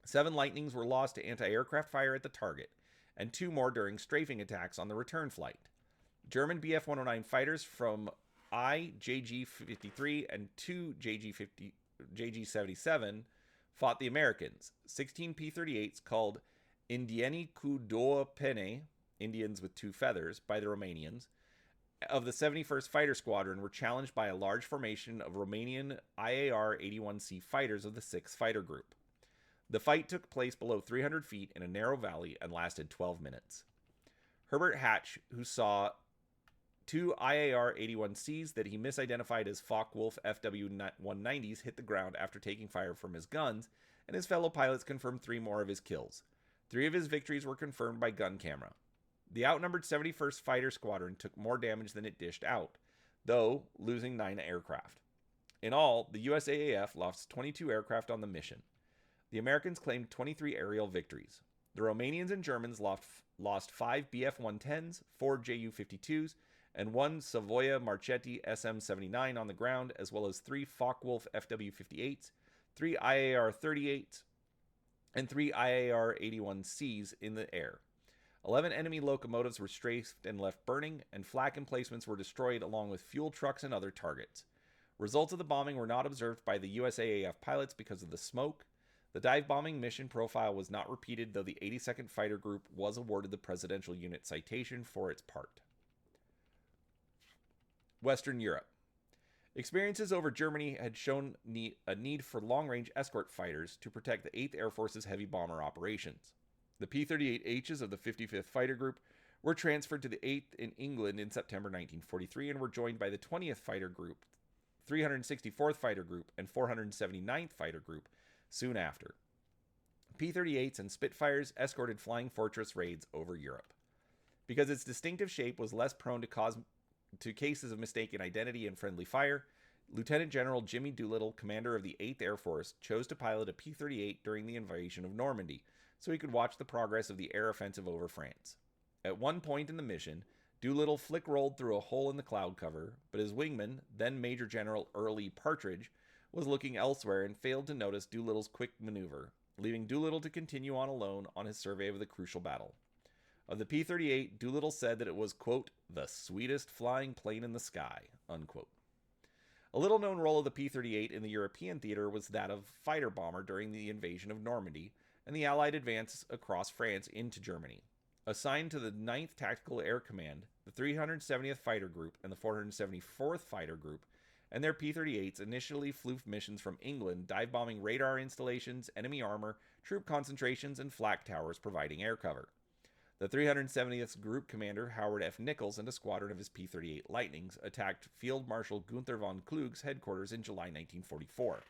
[SPEAKER 1] 7 Lightnings were lost to anti-aircraft fire at the target, and 2 more during strafing attacks on the return flight. German Bf-109 fighters from JG-53 and 2 JG-77 fought the Americans. 16 P-38s called Indieni cu două pene, Indians with 2 feathers, by the Romanians, of the 71st Fighter Squadron were challenged by a large formation of Romanian IAR-81C fighters of the 6th Fighter Group. The fight took place below 300 feet in a narrow valley and lasted 12 minutes. Herbert Hatch, who saw 2 IAR-81Cs that he misidentified as Focke-Wulf FW-190s hit the ground after taking fire from his guns, and his fellow pilots confirmed 3 more of his kills. 3 of his victories were confirmed by gun camera. The outnumbered 71st Fighter Squadron took more damage than it dished out, though losing 9 aircraft. In all, the USAAF lost 22 aircraft on the mission. The Americans claimed 23 aerial victories. The Romanians and Germans lost 5 Bf-110s, 4 Ju-52s, and 1 Savoia Marchetti SM-79 on the ground, as well as 3 Focke-Wulf FW-58s, 3 IAR-38s, and 3 IAR-81Cs in the air. 11 enemy locomotives were strafed and left burning, and flak emplacements were destroyed along with fuel trucks and other targets. Results of the bombing were not observed by the USAAF pilots because of the smoke. The dive bombing mission profile was not repeated, though the 82nd Fighter Group was awarded the Presidential Unit Citation for its part. Western Europe. Experiences over Germany had shown a need for long-range escort fighters to protect the 8th Air Force's heavy bomber operations. The P-38Hs of the 55th Fighter Group were transferred to the 8th in England in September 1943 and were joined by the 20th Fighter Group, 364th Fighter Group, and 479th Fighter Group soon after. P-38s and Spitfires escorted Flying Fortress raids over Europe. Because its distinctive shape was less prone to cases of mistaken identity and friendly fire, Lieutenant General Jimmy Doolittle, commander of the 8th Air Force, chose to pilot a P-38 during the invasion of Normandy, so he could watch the progress of the air offensive over France. At one point in the mission, Doolittle flick-rolled through a hole in the cloud cover, but his wingman, then Major General Early Partridge, was looking elsewhere and failed to notice Doolittle's quick maneuver, leaving Doolittle to continue on alone on his survey of the crucial battle. Of the P-38, Doolittle said that it was, quote, the sweetest flying plane in the sky, unquote. A little-known role of the P-38 in the European theater was that of fighter bomber during the invasion of Normandy and the Allied advance across France into Germany. Assigned to the 9th Tactical Air Command, the 370th Fighter Group and the 474th Fighter Group and their P-38s initially flew missions from England, dive-bombing radar installations, enemy armor, troop concentrations, and flak towers providing air cover. The 370th Group Commander Howard F. Nichols and a squadron of his P-38 Lightnings attacked Field Marshal Gunther von Klug's headquarters in July 1944.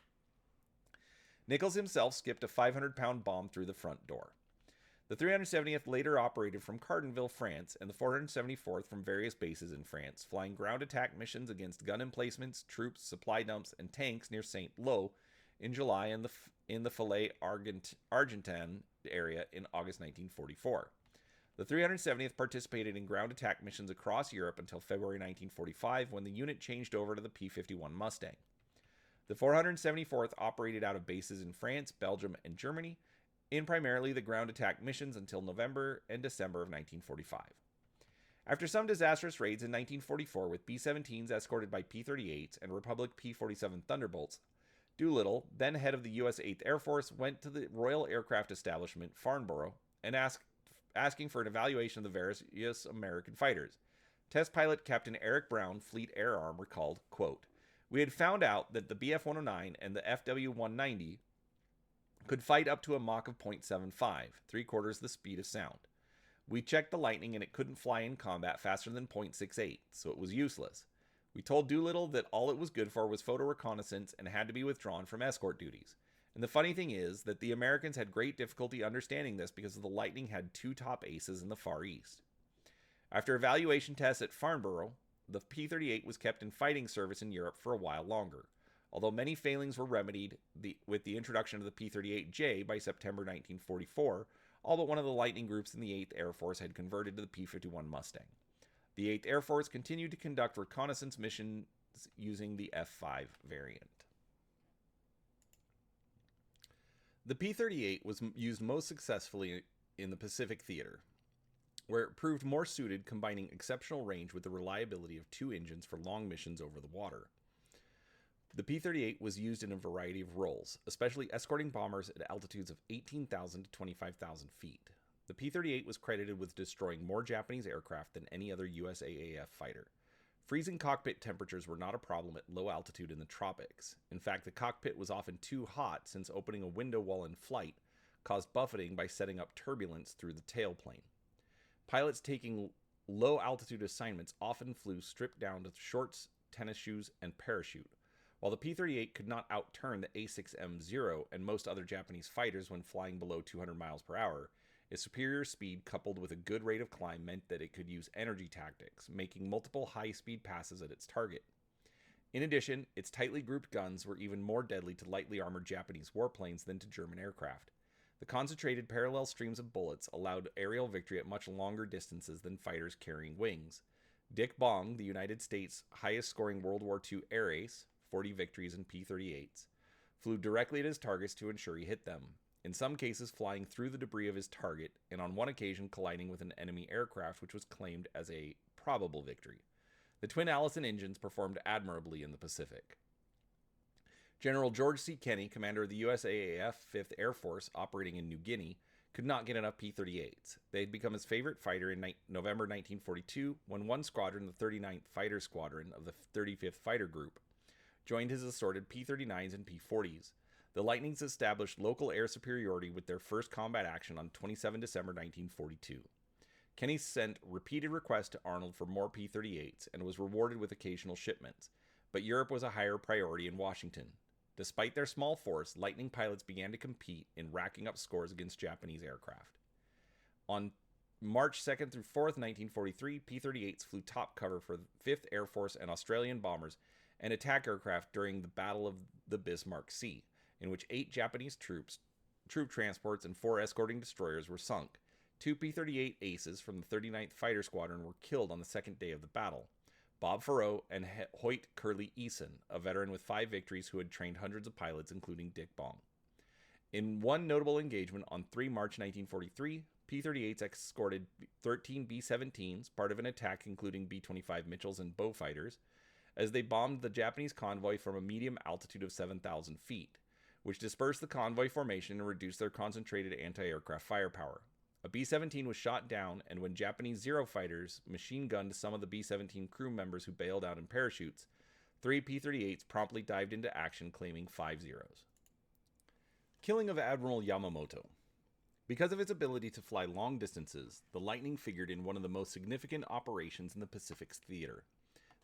[SPEAKER 1] Nichols himself skipped a 500-pound bomb through the front door. The 370th later operated from Cardinville, France, and the 474th from various bases in France, flying ground attack missions against gun emplacements, troops, supply dumps, and tanks near Saint-Lô in July and in the Filet Argentin area in August 1944. The 370th participated in ground attack missions across Europe until February 1945, when the unit changed over to the P-51 Mustang. The 474th operated out of bases in France, Belgium, and Germany, in primarily the ground attack missions until November and December of 1945. After some disastrous raids in 1944 with B-17s escorted by P-38s and Republic P-47 Thunderbolts, Doolittle, then head of the U.S. 8th Air Force, went to the Royal Aircraft Establishment, Farnborough, and asking for an evaluation of the various American fighters. Test pilot Captain Eric Brown, Fleet Air Arm, recalled, quote, "We had found out that the BF-109 and the FW-190 could fight up to a Mach of 0.75, 3/4 the speed of sound. We checked the Lightning and it couldn't fly in combat faster than 0.68, so it was useless. We told Doolittle that all it was good for was photo reconnaissance and had to be withdrawn from escort duties. And the funny thing is that the Americans had great difficulty understanding this because the Lightning had 2 top aces in the Far East." After evaluation tests at Farnborough, the P-38 was kept in fighting service in Europe for a while longer, although many failings were remedied with the introduction of the P-38J by September 1944. All but one of the Lightning groups in the 8th Air Force had converted to the P-51 Mustang. The 8th Air Force continued to conduct reconnaissance missions using the F-5 variant. The P-38 was used most successfully in the Pacific Theater, where it proved more suited, combining exceptional range with the reliability of 2 engines for long missions over the water. The P-38 was used in a variety of roles, especially escorting bombers at altitudes of 18,000 to 25,000 feet. The P-38 was credited with destroying more Japanese aircraft than any other USAAF fighter. Freezing cockpit temperatures were not a problem at low altitude in the tropics. In fact, the cockpit was often too hot, since opening a window while in flight caused buffeting by setting up turbulence through the tailplane. Pilots taking low altitude assignments often flew stripped down to shorts, tennis shoes, and parachute. While the P-38 could not outturn the A6M0 and most other Japanese fighters when flying below 200 miles per hour, its superior speed coupled with a good rate of climb meant that it could use energy tactics, making multiple high-speed passes at its target. In addition, its tightly grouped guns were even more deadly to lightly armored Japanese warplanes than to German aircraft. The concentrated parallel streams of bullets allowed aerial victory at much longer distances than fighters carrying wings. Dick Bong, the United States' highest-scoring World War II air ace, 40 victories in P-38s, flew directly at his targets to ensure he hit them, in some cases flying through the debris of his target, and on one occasion colliding with an enemy aircraft, which was claimed as a probable victory. The twin Allison engines performed admirably in the Pacific. General George C. Kenney, commander of the USAAF 5th Air Force operating in New Guinea, could not get enough P-38s. They had become his favorite fighter in November 1942 when one squadron, the 39th Fighter Squadron of the 35th Fighter Group, joined his assorted P-39s and P-40s. The Lightnings established local air superiority with their first combat action on 27 December 1942. Kenney sent repeated requests to Arnold for more P-38s and was rewarded with occasional shipments, but Europe was a higher priority in Washington. Despite their small force, Lightning pilots began to compete in racking up scores against Japanese aircraft. On March 2nd through 4th, 1943, P-38s flew top cover for the 5th Air Force and Australian bombers and attack aircraft during the Battle of the Bismarck Sea, in which 8 Japanese troop transports and 4 escorting destroyers were sunk. 2 P-38 aces from the 39th Fighter Squadron were killed on the second day of the battle. Bob Farrow and Hoyt Curley Eason, a veteran with 5 victories who had trained hundreds of pilots, including Dick Bong. In one notable engagement on 3 March 1943, P-38s escorted 13 B-17s, part of an attack including B-25 Mitchells and Bow fighters, as they bombed the Japanese convoy from a medium altitude of 7,000 feet, which dispersed the convoy formation and reduced their concentrated anti-aircraft firepower. A B-17 was shot down, and when Japanese Zero fighters machine-gunned some of the B-17 crew members who bailed out in parachutes, 3 P-38s promptly dived into action, claiming 5 Zeros. Killing of Admiral Yamamoto. Because of its ability to fly long distances, the Lightning figured in one of the most significant operations in the Pacific Theater,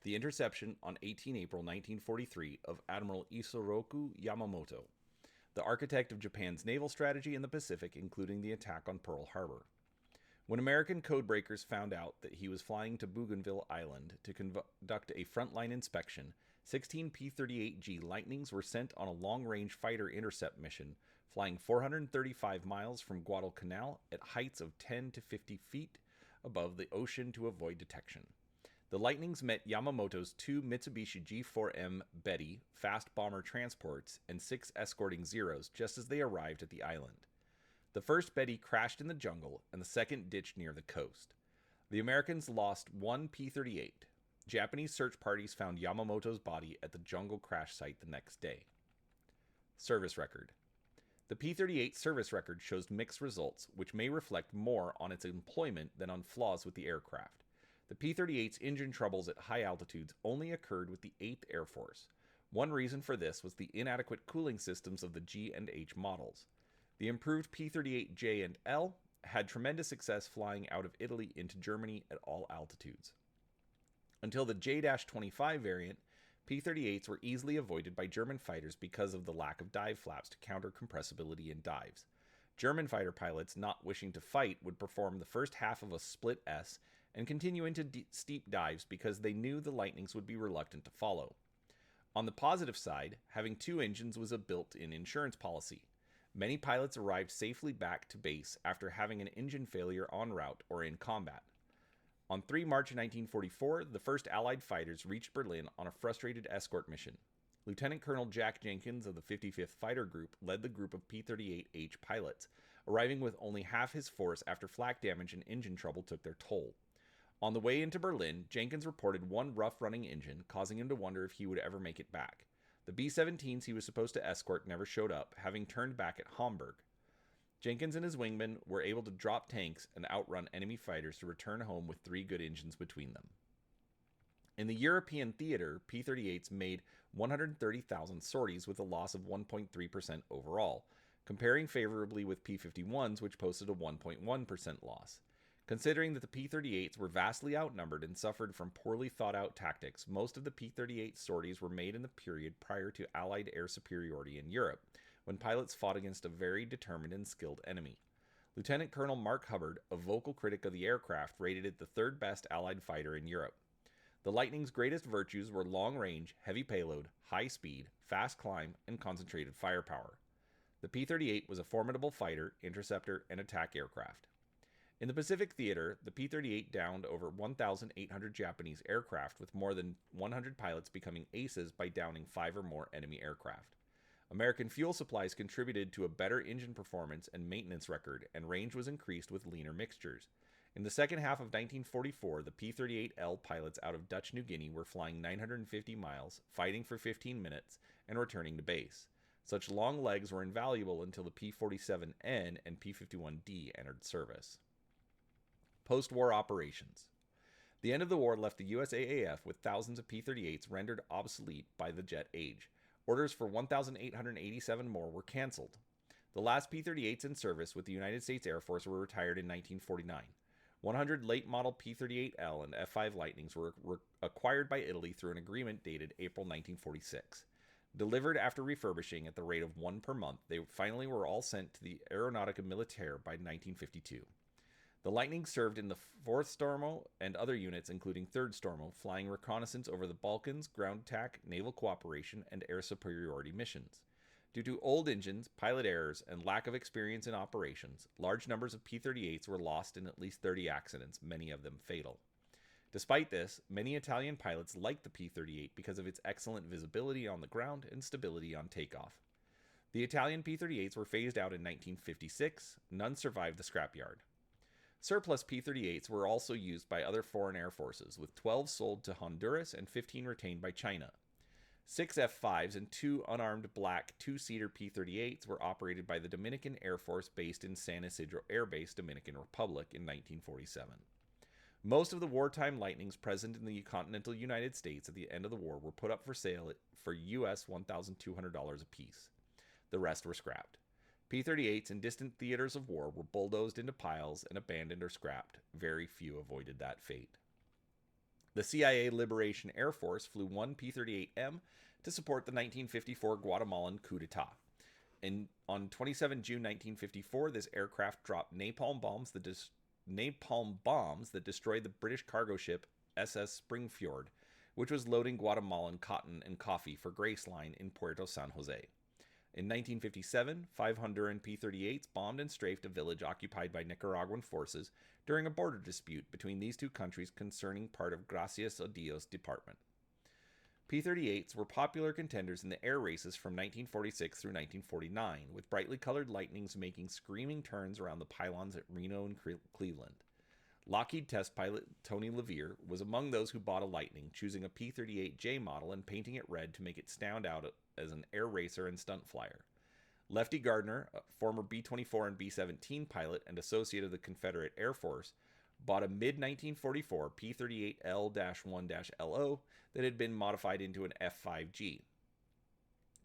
[SPEAKER 1] the interception on 18 April 1943 of Admiral Isoroku Yamamoto, the architect of Japan's naval strategy in the Pacific, including the attack on Pearl Harbor. When American codebreakers found out that he was flying to Bougainville Island to conduct a frontline inspection, 16 P-38G Lightnings were sent on a long-range fighter intercept mission, flying 435 miles from Guadalcanal at heights of 10 to 50 feet above the ocean to avoid detection. The Lightnings met Yamamoto's 2 Mitsubishi G4M Betty fast bomber transports and 6 escorting Zeros just as they arrived at the island. The first Betty crashed in the jungle and the second ditched near the coast. The Americans lost 1 P-38. Japanese search parties found Yamamoto's body at the jungle crash site the next day. Service record. The P-38 service record shows mixed results, which may reflect more on its employment than on flaws with the aircraft. The P-38's engine troubles at high altitudes only occurred with the 8th Air Force. One reason for this was the inadequate cooling systems of the G and H models. The improved P-38J and L had tremendous success flying out of Italy into Germany at all altitudes. Until the J-25 variant, P-38s were easily avoided by German fighters because of the lack of dive flaps to counter compressibility in dives. German fighter pilots not wishing to fight would perform the first half of a split S and continue into steep dives because they knew the Lightnings would be reluctant to follow. On the positive side, having two engines was a built-in insurance policy. Many pilots arrived safely back to base after having an engine failure en route or in combat. On 3 March 1944, the first Allied fighters reached Berlin on a frustrated escort mission. Lieutenant Colonel Jack Jenkins of the 55th Fighter Group led the group of P-38H pilots, arriving with only half his force after flak damage and engine trouble took their toll. On the way into Berlin, Jenkins reported one rough-running engine, causing him to wonder if he would ever make it back. The B-17s he was supposed to escort never showed up, having turned back at Hamburg. Jenkins and his wingmen were able to drop tanks and outrun enemy fighters to return home with 3 good engines between them. In the European theater, P-38s made 130,000 sorties with a loss of 1.3% overall, comparing favorably with P-51s, which posted a 1.1% loss. Considering that the P-38s were vastly outnumbered and suffered from poorly thought-out tactics, most of the P-38 sorties were made in the period prior to Allied air superiority in Europe, when pilots fought against a very determined and skilled enemy. Lieutenant Colonel Mark Hubbard, a vocal critic of the aircraft, rated it the 3rd best Allied fighter in Europe. The Lightning's greatest virtues were long range, heavy payload, high speed, fast climb, and concentrated firepower. The P-38 was a formidable fighter, interceptor, and attack aircraft. In the Pacific Theater, the P-38 downed over 1,800 Japanese aircraft, with more than 100 pilots becoming aces by downing 5 or more enemy aircraft. American fuel supplies contributed to a better engine performance and maintenance record, and range was increased with leaner mixtures. In the second half of 1944, the P-38L pilots out of Dutch New Guinea were flying 950 miles, fighting for 15 minutes, and returning to base. Such long legs were invaluable until the P-47N and P-51D entered service. Post-war operations. The end of the war left the USAAF with thousands of P-38s rendered obsolete by the jet age. Orders for 1,887 more were canceled. The last P-38s in service with the United States Air Force were retired in 1949. 100 late-model P-38L and F-5 Lightnings were acquired by Italy through an agreement dated April 1946. Delivered after refurbishing at the rate of 1 per month, they finally were all sent to the Aeronautica Militaire by 1952. The Lightning served in the 4th Stormo and other units, including 3rd Stormo, flying reconnaissance over the Balkans, ground attack, naval cooperation, and air superiority missions. Due to old engines, pilot errors, and lack of experience in operations, large numbers of P-38s were lost in at least 30 accidents, many of them fatal. Despite this, many Italian pilots liked the P-38 because of its excellent visibility on the ground and stability on takeoff. The Italian P-38s were phased out in 1956. None survived the scrapyard. Surplus P-38s were also used by other foreign air forces, with 12 sold to Honduras and 15 retained by China. 6 F-5s and 2 unarmed black 2-seater P-38s were operated by the Dominican Air Force based in San Isidro Air Base, Dominican Republic in 1947. Most of the wartime Lightnings present in the continental United States at the end of the war were put up for sale for US $1,200 apiece. The rest were scrapped. P-38s in distant theaters of war were bulldozed into piles and abandoned or scrapped. Very few avoided that fate. The CIA Liberation Air Force flew 1 P-38M to support the 1954 Guatemalan coup d'etat. On 27 June 1954, this aircraft dropped napalm bombs that destroyed the British cargo ship SS Springfjord, which was loading Guatemalan cotton and coffee for Graceline in Puerto San Jose. In 1957, 5 Honduran P-38s bombed and strafed a village occupied by Nicaraguan forces during a border dispute between these two countries concerning part of Gracias a Dios department. P-38s were popular contenders in the air races from 1946 through 1949, with brightly colored Lightnings making screaming turns around the pylons at Reno and Cleveland. Lockheed test pilot Tony Levere was among those who bought a Lightning, choosing a P-38J model and painting it red to make it stand out as an air racer and stunt flyer. Lefty Gardner, a former B-24 and B-17 pilot and associate of the Confederate Air Force, bought a mid-1944 P-38L-1-LO that had been modified into an F-5G.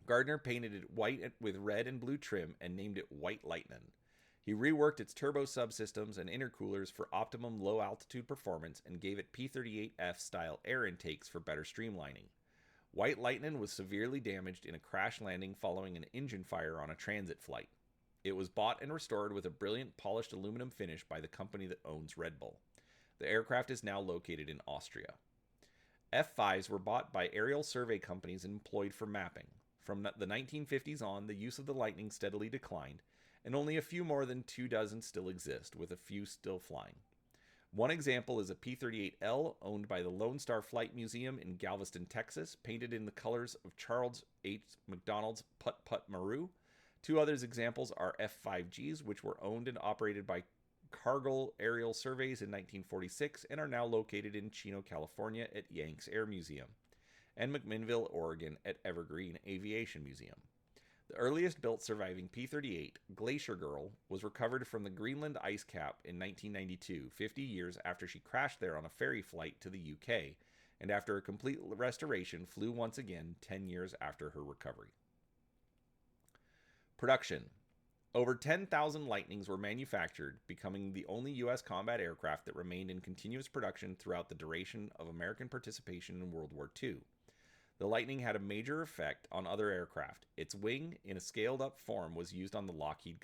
[SPEAKER 1] Gardner painted it white with red and blue trim and named it White Lightning. He reworked its turbo subsystems and intercoolers for optimum low-altitude performance and gave it P-38F-style air intakes for better streamlining. White Lightning was severely damaged in a crash landing following an engine fire on a transit flight. It was bought and restored with a brilliant polished aluminum finish by the company that owns Red Bull. The aircraft is now located in Austria. F-5s were bought by aerial survey companies and employed for mapping. From the 1950s on, the use of the Lightning steadily declined, and only a few more than 24 still exist, with a few still flying. One example is a P-38L owned by the Lone Star Flight Museum in Galveston, Texas, painted in the colors of Charles H. McDonald's Putt Putt Maru. Two other examples are F-5Gs, which were owned and operated by Cargill Aerial Surveys in 1946 and are now located in Chino, California at Yanks Air Museum, and McMinnville, Oregon at Evergreen Aviation Museum. The earliest built surviving P-38, Glacier Girl, was recovered from the Greenland ice cap in 1992, 50 years after she crashed there on a ferry flight to the UK, and after a complete restoration flew once again 10 years after her recovery. Production. Over 10,000 Lightnings were manufactured, becoming the only U.S. combat aircraft that remained in continuous production throughout the duration of American participation in World War II. The Lightning had a major effect on other aircraft. Its wing, in a scaled-up form, was used on the Lockheed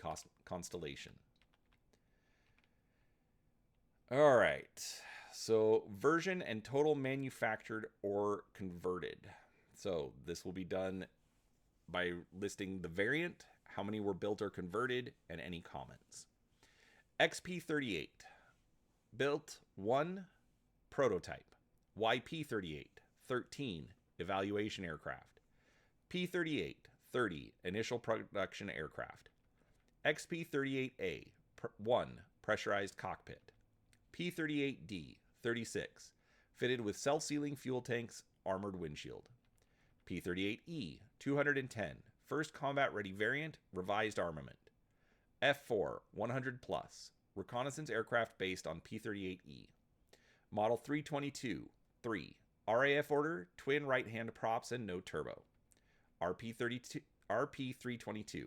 [SPEAKER 1] Constellation. All right, so version and total manufactured or converted. So this will be done by listing the variant, how many were built or converted, and any comments. XP-38, built 1, prototype. YP-38, 13, evaluation aircraft. P-38, 30, initial production aircraft. XP-38A, 1, pressurized cockpit. P-38D, 36, fitted with self-sealing fuel tanks, armored windshield. P-38E, 210, first combat-ready variant, revised armament. F-4, 100 plus, reconnaissance aircraft based on P-38E. Model 322, 3, RAF order, twin right-hand props and no turbo. RP-322,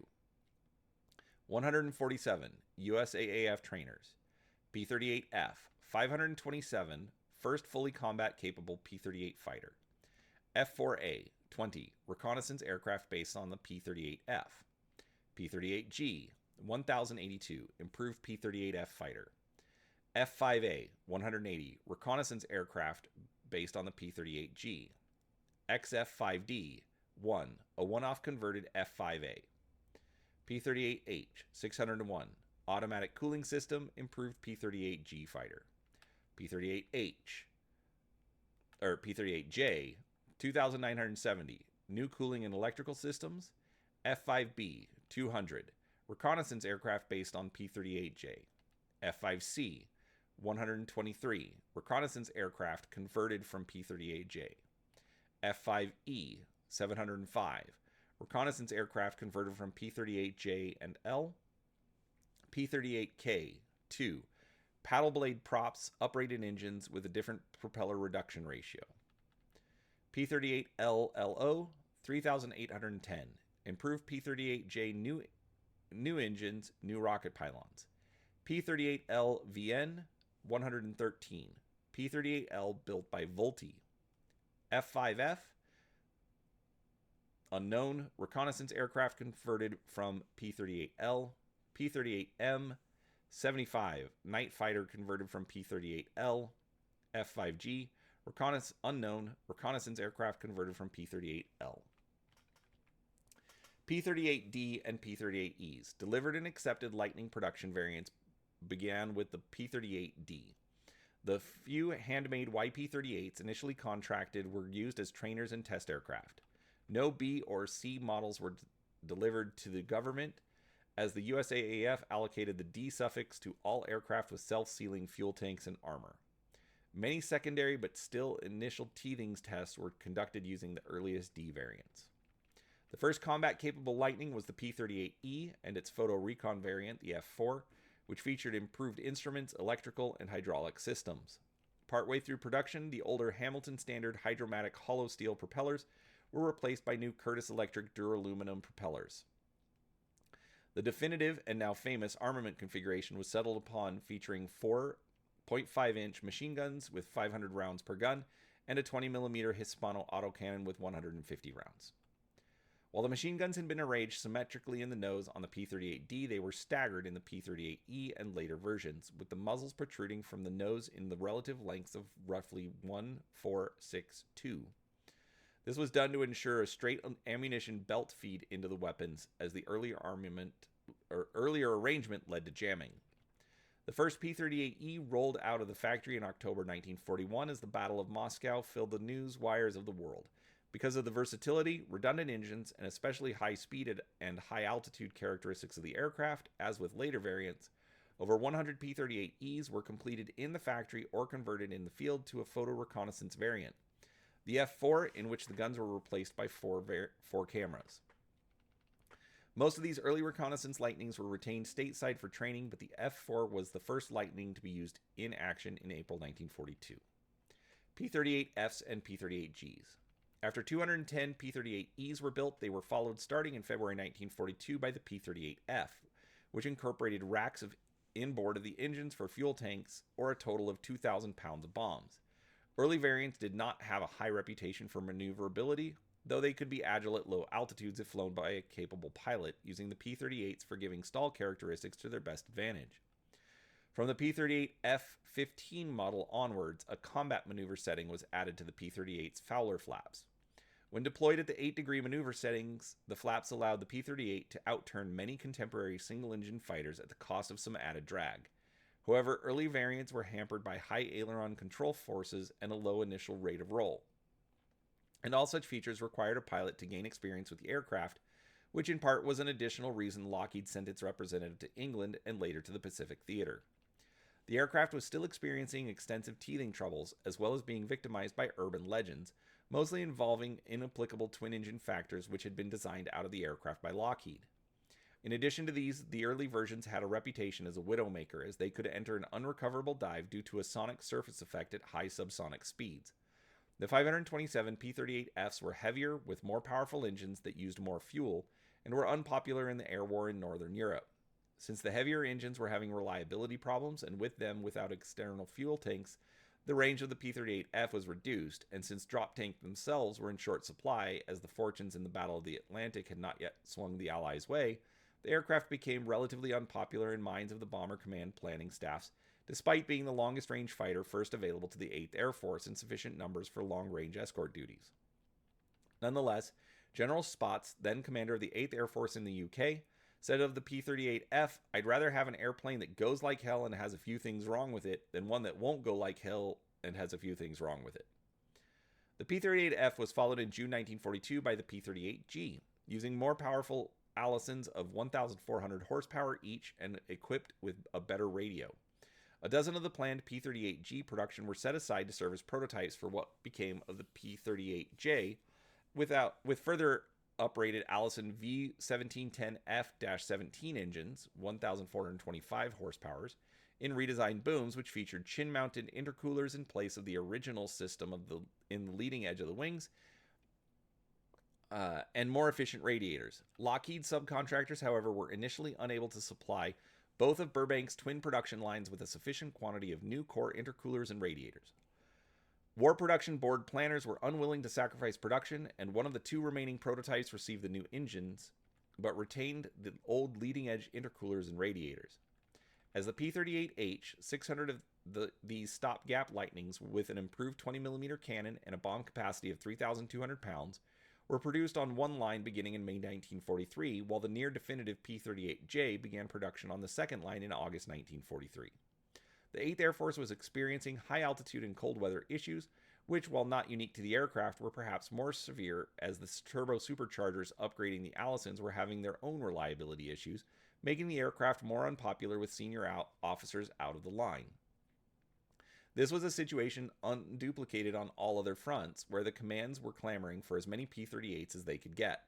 [SPEAKER 1] 147, USAAF trainers. P-38F, 527, first fully combat-capable P-38 fighter. F-4A, 20, reconnaissance aircraft based on the P-38F. P-38G, 1082, improved P-38F fighter. F-5A, 180, reconnaissance aircraft based on the P-38G. XF-5D, 1, a one-off converted F-5A. P-38H, 601, automatic cooling system, improved P-38G fighter. P-38H, or P-38J, 2,970, new cooling and electrical systems. F-5B, 200, reconnaissance aircraft based on P-38J. F-5C, 123, reconnaissance aircraft converted from P-38J. F-5E, 705, reconnaissance aircraft converted from P-38J and L. P-38K, 2, paddle blade props, uprated engines with a different propeller reduction ratio. P-38LLO, 3,810, improved P-38J new engines, new rocket pylons. P-38LVN, 113, P-38L built by Vultee. F-5F, unknown, reconnaissance aircraft converted from P-38L. P-38M, 75, night fighter converted from P-38L. F-5G, unknown, reconnaissance aircraft converted from P-38L. P-38D and P-38Es, delivered and accepted Lightning production variants, began with the P-38D. The few handmade YP-38s initially contracted were used as trainers and test aircraft. No B or C models were delivered to the government, as the USAAF allocated the D suffix to all aircraft with self-sealing fuel tanks and armor. Many secondary but still initial teething tests were conducted using the earliest D variants. The first combat-capable Lightning was the P-38E and its photo recon variant, the F-4, which featured improved instruments, electrical, and hydraulic systems. Partway through production, the older Hamilton Standard hydromatic hollow steel propellers were replaced by new Curtiss Electric duraluminum propellers. The definitive and now famous armament configuration was settled upon, featuring 4.5-inch machine guns with 500 rounds per gun and a 20mm Hispano autocannon with 150 rounds. While the machine guns had been arranged symmetrically in the nose on the P-38D, they were staggered in the P-38E and later versions, with the muzzles protruding from the nose in the relative lengths of roughly 1, 4, 6, 2. This was done to ensure a straight ammunition belt feed into the weapons, as the earlier arrangement led to jamming. The first P-38E rolled out of the factory in October 1941 as the Battle of Moscow filled the news wires of the world. Because of the versatility, redundant engines, and especially high speed and high altitude characteristics of the aircraft, as with later variants, over 100 P-38Es were completed in the factory or converted in the field to a photo reconnaissance variant. The F-4, in which the guns were replaced by four cameras. Most of these early reconnaissance Lightnings were retained stateside for training, but the F-4 was the first Lightning to be used in action in April 1942. P-38Fs and P-38Gs. After 210 P-38Es were built, they were followed starting in February 1942 by the P-38F, which incorporated racks of inboard of the engines for fuel tanks, or a total of 2,000 pounds of bombs. Early variants did not have a high reputation for maneuverability, though they could be agile at low altitudes if flown by a capable pilot, using the P-38s for giving stall characteristics to their best advantage. From the P-38 F-15 model onwards, a combat maneuver setting was added to the P-38's Fowler flaps. When deployed at the 8-degree maneuver settings, the flaps allowed the P-38 to outturn many contemporary single-engine fighters at the cost of some added drag. However, early variants were hampered by high aileron control forces and a low initial rate of roll. And all such features required a pilot to gain experience with the aircraft, which in part was an additional reason Lockheed sent its representative to England and later to the Pacific Theater. The aircraft was still experiencing extensive teething troubles, as well as being victimized by urban legends, mostly involving inapplicable twin-engine factors which had been designed out of the aircraft by Lockheed. In addition to these, the early versions had a reputation as a widowmaker, as they could enter an unrecoverable dive due to a sonic surface effect at high subsonic speeds. The 527 P-38Fs were heavier, with more powerful engines that used more fuel, and were unpopular in the air war in Northern Europe. Since the heavier engines were having reliability problems, and with them without external fuel tanks, the range of the P-38F was reduced, and since drop tanks themselves were in short supply, as the fortunes in the Battle of the Atlantic had not yet swung the Allies' way, the aircraft became relatively unpopular in minds of the Bomber Command planning staffs, despite being the longest-range fighter first available to the 8th Air Force in sufficient numbers for long-range escort duties. Nonetheless, General Spaatz, then commander of the 8th Air Force in the UK, said of the P-38F, "I'd rather have an airplane that goes like hell and has a few things wrong with it than one that won't go like hell and has a few things wrong with it." The P-38F was followed in June 1942 by the P-38G, using more powerful Allisons of 1,400 horsepower each and equipped with a better radio. A dozen of the planned P-38G production were set aside to serve as prototypes for what became of the P-38J, with further uprated Allison V1710F-17 engines, 1,425 horsepowers, in redesigned booms which featured chin-mounted intercoolers in place of the original system in the leading edge of the wings, and more efficient radiators. Lockheed subcontractors, however, were initially unable to supply both of Burbank's twin production lines with a sufficient quantity of new core intercoolers and radiators. War Production Board planners were unwilling to sacrifice production, and one of the two remaining prototypes received the new engines, but retained the old leading-edge intercoolers and radiators. As the P-38H, 600 of these stopgap Lightnings with an improved 20mm cannon and a bomb capacity of 3,200 pounds were produced on one line beginning in May 1943, while the near-definitive P-38J began production on the second line in August 1943. The 8th Air Force was experiencing high altitude and cold weather issues, which, while not unique to the aircraft, were perhaps more severe as the turbo superchargers upgrading the Allisons were having their own reliability issues, making the aircraft more unpopular with senior officers out of the line. This was a situation unduplicated on all other fronts, where the commands were clamoring for as many P-38s as they could get.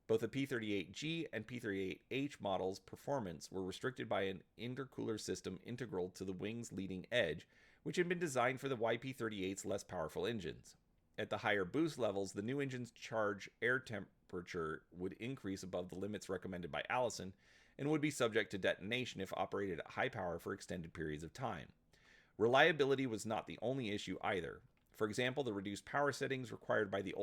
[SPEAKER 1] Both the P-38G and P-38H models' performance were restricted by an intercooler system integral to the wing's leading edge, which had been designed for the YP-38's less powerful engines. At the higher boost levels, the new engine's charge air temperature would increase above the limits recommended by Allison and would be subject to detonation if operated at high power for extended periods of time. Reliability was not the only issue either. For example, the reduced power settings required by the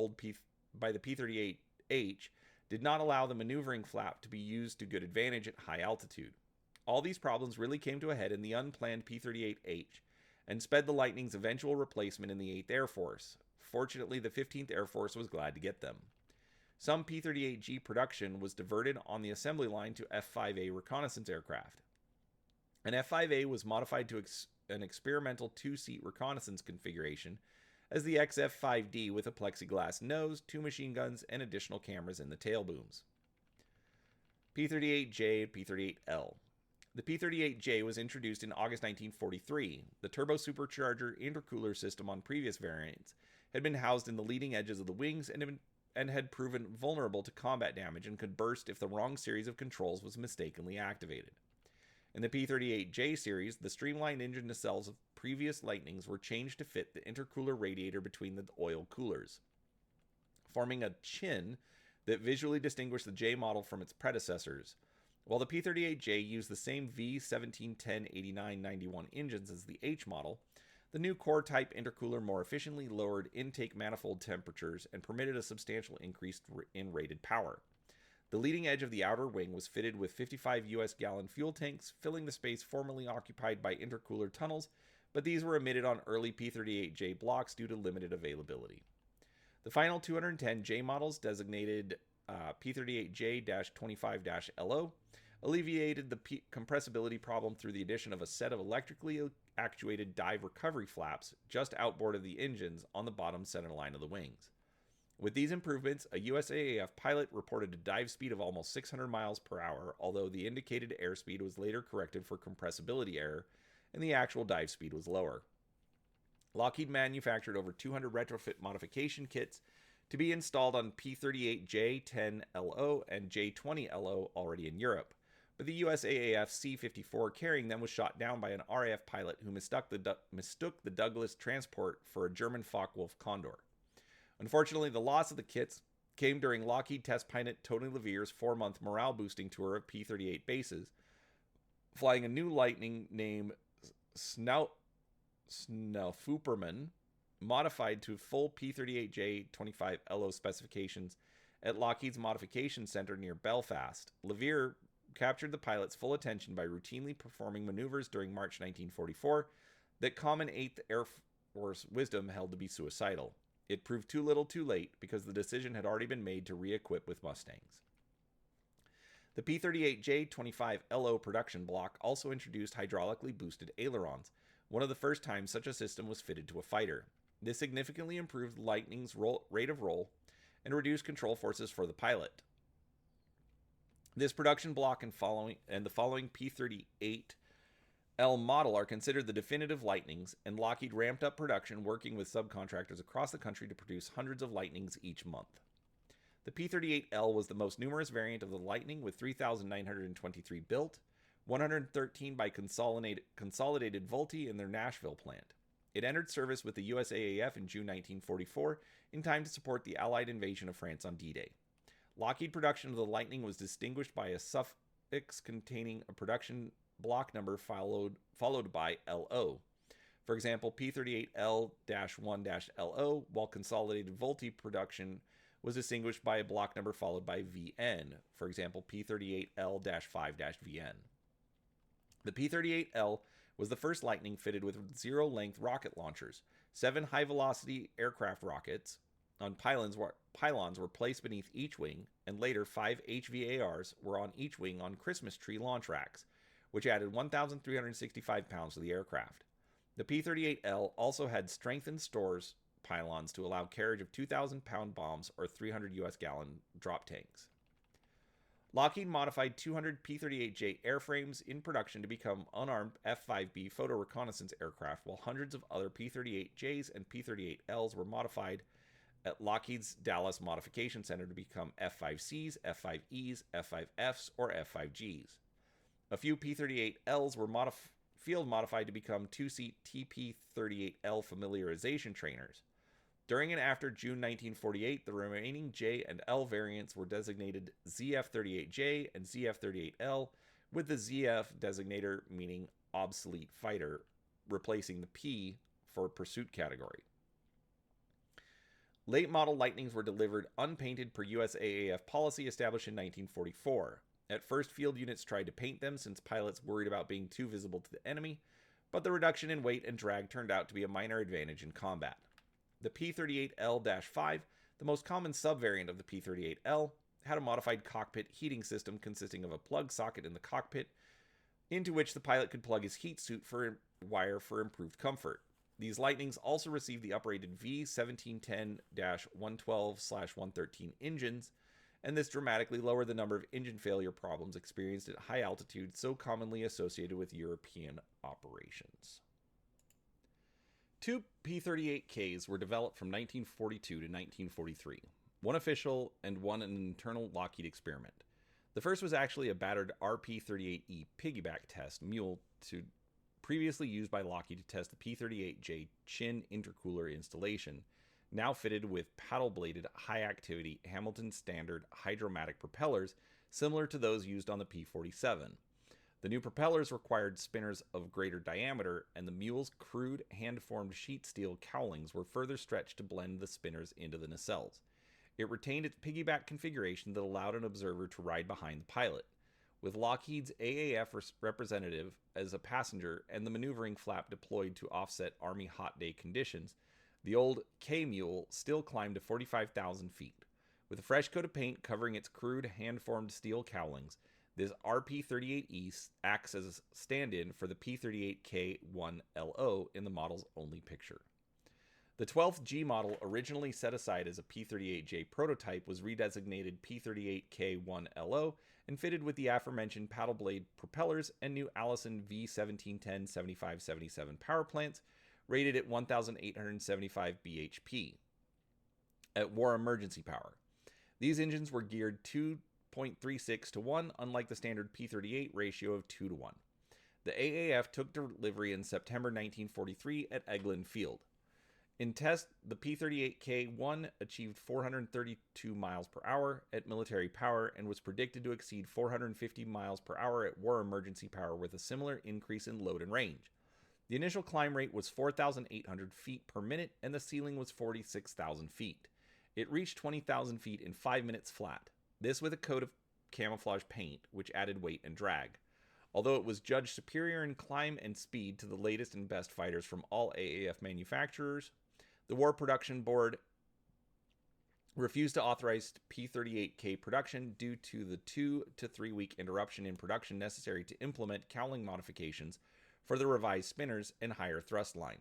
[SPEAKER 1] P-38H did not allow the maneuvering flap to be used to good advantage at high altitude. All these problems really came to a head in the unplanned P-38H and sped the Lightning's eventual replacement in the 8th Air Force. Fortunately, the 15th Air Force was glad to get them. Some P-38G production was diverted on the assembly line to F-5A reconnaissance aircraft. An F-5A was modified to an experimental two-seat reconnaissance configuration as the XF-5D with a plexiglass nose, 2 machine guns, and additional cameras in the tail booms. P-38J and P-38L. The P-38J was introduced in August 1943. The turbo-supercharger intercooler system on previous variants had been housed in the leading edges of the wings and had proven vulnerable to combat damage and could burst if the wrong series of controls was mistakenly activated. In the P-38J series, the streamlined engine nacelles of previous Lightnings were changed to fit the intercooler radiator between the oil coolers, forming a chin that visually distinguished the J model from its predecessors. While the P-38J used the same V1710-8991 engines as the H model, the new core-type intercooler more efficiently lowered intake manifold temperatures and permitted a substantial increase in rated power. The leading edge of the outer wing was fitted with 55 US gallon fuel tanks, filling the space formerly occupied by intercooler tunnels, but these were omitted on early P-38J blocks due to limited availability. The final 210 J models, designated P-38J-25-LO, alleviated the compressibility problem through the addition of a set of electrically actuated dive recovery flaps just outboard of the engines on the bottom center line of the wings. With these improvements, a USAAF pilot reported a dive speed of almost 600 miles per hour, although the indicated airspeed was later corrected for compressibility error, and the actual dive speed was lower. Lockheed manufactured over 200 retrofit modification kits to be installed on P-38J, 10LO, and J-20LO already in Europe, but the USAAF C-54 carrying them was shot down by an RAF pilot who mistook the Douglas transport for a German Focke-Wulf Condor. Unfortunately, the loss of the kits came during Lockheed test pilot Tony LeVere's 4-month morale-boosting tour of P-38 bases, flying a new Lightning named Snellfooperman, modified to full P-38J-25LO specifications at Lockheed's Modification Center near Belfast. LeVere captured the pilot's full attention by routinely performing maneuvers during March 1944 that common 8th Air Force wisdom held to be suicidal. It proved too little too late because the decision had already been made to re-equip with Mustangs. The P-38J-25LO production block also introduced hydraulically boosted ailerons, one of the first times such a system was fitted to a fighter. This significantly improved Lightning's rate of roll and reduced control forces for the pilot. This production block and the following P-38L model are considered the definitive Lightnings, and Lockheed ramped up production, working with subcontractors across the country to produce hundreds of Lightnings each month. The P-38L was the most numerous variant of the Lightning, with 3,923 built, 113 by Consolidated Vultee in their Nashville plant. It entered service with the USAAF in June 1944 in time to support the Allied invasion of France on D-Day. Lockheed production of the Lightning was distinguished by a suffix containing a production block number followed by LO. For example, P-38L-1-LO, while Consolidated Vultee production was distinguished by a block number followed by VN. For example, P-38L-5-VN. The P-38L was the first Lightning fitted with zero-length rocket launchers. 7 high-velocity aircraft rockets on pylons were placed beneath each wing, and later 5 HVARs were on each wing on Christmas tree launch racks, which added 1,365 pounds to the aircraft. The P-38L also had strengthened stores pylons to allow carriage of 2,000-pound bombs or 300 US gallon drop tanks. Lockheed modified 200 P-38J airframes in production to become unarmed F-5B photo reconnaissance aircraft, while hundreds of other P-38Js and P-38Ls were modified at Lockheed's Dallas Modification Center to become F-5Cs, F-5Es, F-5Fs, or F-5Gs. A few P-38Ls were field modified to become two-seat TP-38L familiarization trainers. During and after June 1948, the remaining J and L variants were designated ZF-38J and ZF-38L, with the ZF designator meaning obsolete fighter, replacing the P for pursuit category. Late model Lightnings were delivered unpainted per US AAF policy established in 1944. At first, field units tried to paint them since pilots worried about being too visible to the enemy, but the reduction in weight and drag turned out to be a minor advantage in combat. The P-38L-5, the most common subvariant of the P-38L, had a modified cockpit heating system consisting of a plug socket in the cockpit into which the pilot could plug his heat suit for wire for improved comfort. These Lightnings also received the uprated V1710-112/113 engines, and this dramatically lowered the number of engine failure problems experienced at high altitude so commonly associated with European operations. Two P-38Ks were developed from 1942 to 1943, one official and one an internal Lockheed experiment. The first was actually a battered RP-38E piggyback test mule previously used by Lockheed to test the P-38J chin intercooler installation, now fitted with paddle-bladed high-activity Hamilton Standard hydromatic propellers similar to those used on the P-47. The new propellers required spinners of greater diameter, and the mule's crude, hand-formed sheet steel cowlings were further stretched to blend the spinners into the nacelles. It retained its piggyback configuration that allowed an observer to ride behind the pilot, with Lockheed's AAF representative as a passenger and the maneuvering flap deployed to offset Army hot day conditions. The old K-Mule still climbed to 45,000 feet. With a fresh coat of paint covering its crude, hand-formed steel cowlings, this RP-38E acts as a stand-in for the P-38K-1LO in the model's only picture. The 12th G model, originally set aside as a P-38J prototype, was redesignated P-38K-1LO and fitted with the aforementioned paddle blade propellers and new Allison V1710-7577 power plants, rated at 1,875 bhp at war emergency power. These engines were geared 2.36 to 1, unlike the standard P-38 ratio of 2 to 1. The AAF took delivery in September 1943 at Eglin Field. In test, the P-38K-1 achieved 432 miles per hour at military power and was predicted to exceed 450 miles per hour at war emergency power with a similar increase in load and range. The initial climb rate was 4,800 feet per minute and the ceiling was 46,000 feet. It reached 20,000 feet in 5 minutes flat. This with a coat of camouflage paint, which added weight and drag. Although it was judged superior in climb and speed to the latest and best fighters from all AAF manufacturers, the War Production Board refused to authorize P-38K production due to the 2 to 3 week interruption in production necessary to implement cowling modifications for the revised spinners and higher thrust line.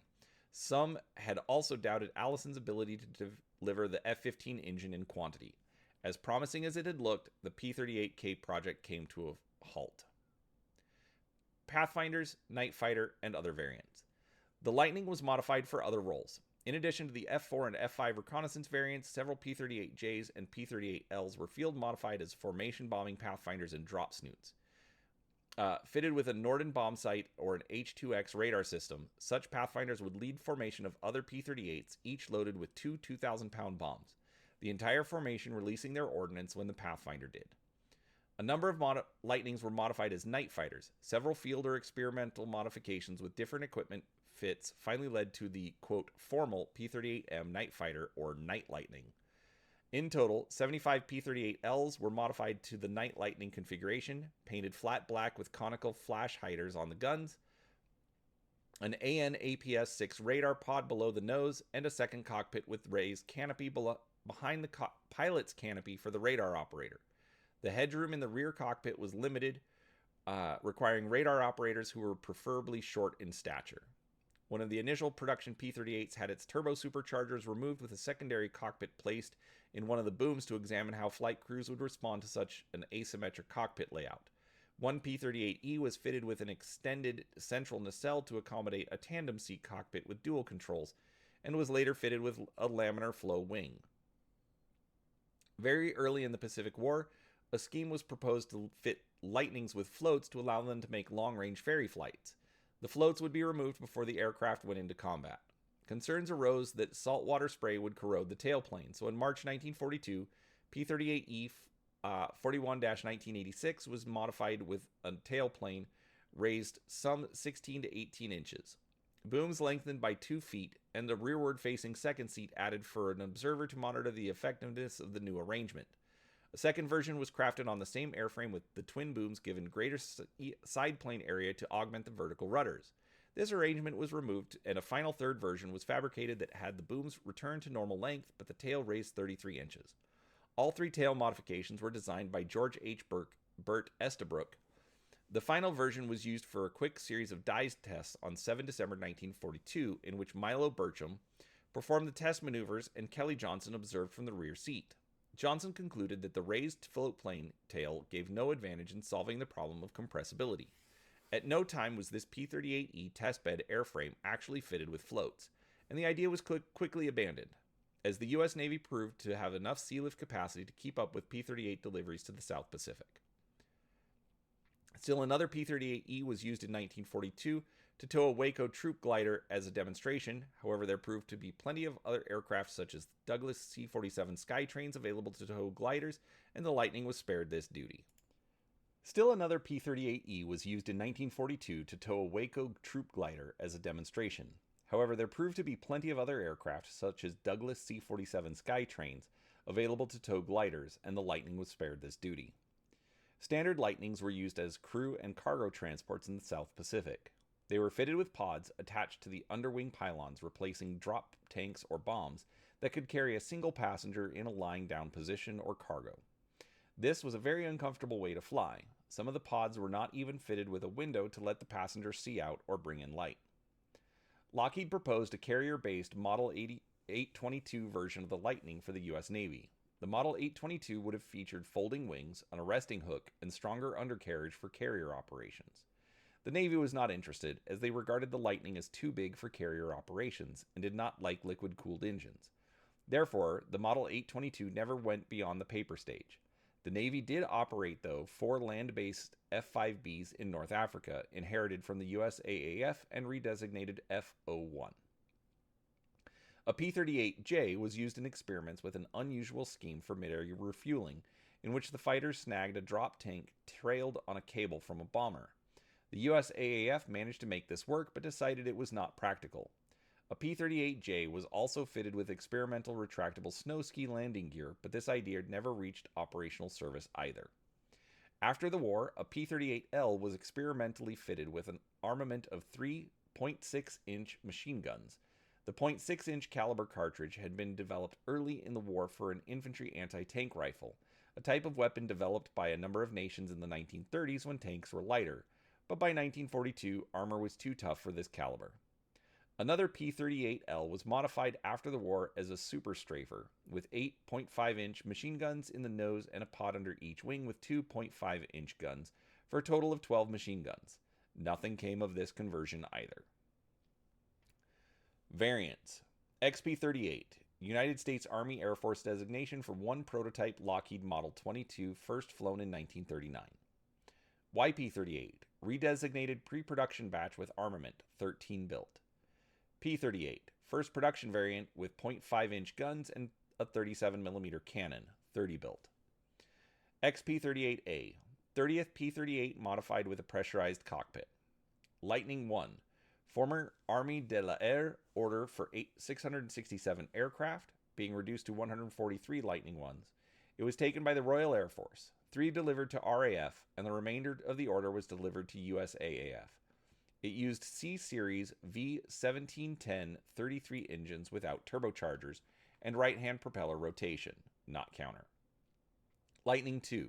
[SPEAKER 1] Some had also doubted Allison's ability to deliver the F-15 engine in quantity. As promising as it had looked, the P-38K project came to a halt. Pathfinders, Night Fighter, and other variants. The Lightning was modified for other roles. In addition to the F-4 and F-5 reconnaissance variants, several P-38Js and P-38Ls were field modified as formation bombing pathfinders and drop snoots. Fitted with a Norden bomb sight or an H-2X radar system, such pathfinders would lead formation of other P-38s, each loaded with two 2,000-pound bombs, the entire formation releasing their ordnance when the pathfinder did. A number of Lightnings were modified as night fighters. Several field or experimental modifications with different equipment fits finally led to the, quote, formal P-38M Night Fighter or Night Lightning. In total, 75 P-38Ls were modified to the Night Lightning configuration, painted flat black with conical flash hiders on the guns, an AN/APS-6 radar pod below the nose, and a second cockpit with raised canopy behind the pilot's canopy for the radar operator. The headroom in the rear cockpit was limited, requiring radar operators who were preferably short in stature. One of the initial production P-38s had its turbo superchargers removed with a secondary cockpit placed in one of the booms to examine how flight crews would respond to such an asymmetric cockpit layout. One P-38E was fitted with an extended central nacelle to accommodate a tandem seat cockpit with dual controls, and was later fitted with a laminar flow wing. Very early in the Pacific War, a scheme was proposed to fit Lightnings with floats to allow them to make long-range ferry flights. The floats would be removed before the aircraft went into combat. Concerns arose that saltwater spray would corrode the tailplane, so in March 1942, P-38E 41-1986 was modified with a tailplane raised some 16 to 18 inches. Booms lengthened by 2 feet, and a rearward-facing second seat added for an observer to monitor the effectiveness of the new arrangement. A second version was crafted on the same airframe with the twin booms given greater side plane area to augment the vertical rudders. This arrangement was removed, and a final third version was fabricated that had the booms return to normal length, but the tail raised 33 inches. All 3 tail modifications were designed by George H. Burt Estabrook. The final version was used for a quick series of dive tests on 7 December 1942, in which Milo Burcham performed the test maneuvers and Kelly Johnson observed from the rear seat. Johnson concluded that the raised float plane tail gave no advantage in solving the problem of compressibility. At no time was this P-38E testbed airframe actually fitted with floats, and the idea was quickly abandoned, as the U.S. Navy proved to have enough sea lift capacity to keep up with P-38 deliveries to the South Pacific. Still another P-38E was used in 1942 to tow a Waco troop glider as a demonstration. However, there proved to be plenty of other aircraft such as Douglas C-47 Skytrains available to tow gliders, and the Lightning was spared this duty. Still another P-38E was used in 1942 to tow a Waco troop glider as a demonstration. However, there proved to be plenty of other aircraft such as Douglas C-47 Skytrains available to tow gliders, and the Lightning was spared this duty. Standard Lightnings were used as crew and cargo transports in the South Pacific. They were fitted with pods attached to the underwing pylons, replacing drop tanks or bombs that could carry a single passenger in a lying down position or cargo. This was a very uncomfortable way to fly. Some of the pods were not even fitted with a window to let the passenger see out or bring in light. Lockheed proposed a carrier-based Model 822 version of the Lightning for the U.S. Navy. The Model 822 would have featured folding wings, an arresting hook, and stronger undercarriage for carrier operations. The Navy was not interested, as they regarded the Lightning as too big for carrier operations and did not like liquid-cooled engines. Therefore, the Model 822 never went beyond the paper stage. The Navy did operate, though, 4 land-based F-5Bs in North Africa, inherited from the USAAF and redesignated F-01. A P-38J was used in experiments with an unusual scheme for mid-air refueling, in which the fighters snagged a drop tank trailed on a cable from a bomber. The USAAF managed to make this work, but decided it was not practical. A P-38J was also fitted with experimental retractable snow ski landing gear, but this idea never reached operational service either. After the war, a P-38L was experimentally fitted with an armament of 3 .6-inch machine guns. The .6-inch caliber cartridge had been developed early in the war for an infantry anti-tank rifle, a type of weapon developed by a number of nations in the 1930s when tanks were lighter, but by 1942 armor was too tough for this caliber. Another P-38L was modified after the war as a super strafer, with 8 .5-inch machine guns in the nose and a pod under each wing with 2 .5-inch guns, for a total of 12 machine guns. Nothing came of this conversion either. Variants. XP-38, United States Army Air Force designation for one prototype Lockheed Model 22, first flown in 1939. YP-38, redesignated pre-production batch with armament, 13 built. P-38, first production variant with .5-inch guns and a 37mm cannon, 30 built. XP-38A, 30th P-38 modified with a pressurized cockpit. Lightning I, former Armée de l'Air order for 667 aircraft, being reduced to 143 Lightning Is. It was taken by the Royal Air Force, 3 delivered to RAF, and the remainder of the order was delivered to USAAF. It used C-Series V1710 33 engines without turbochargers and right-hand propeller rotation, not counter. Lightning II,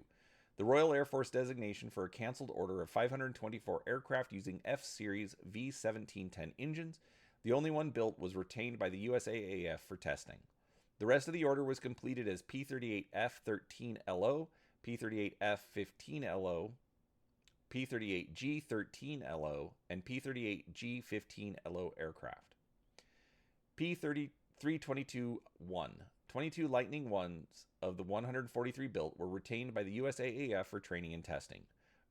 [SPEAKER 1] the Royal Air Force designation for a canceled order of 524 aircraft using F-Series V1710 engines. The only one built was retained by the USAAF for testing. The rest of the order was completed as P-38F-13LO, P-38F-15LO, P-38G-13LO, and P-38G-15LO aircraft. P-322-1, 22 Lightning I's of the 143 built were retained by the USAAF for training and testing.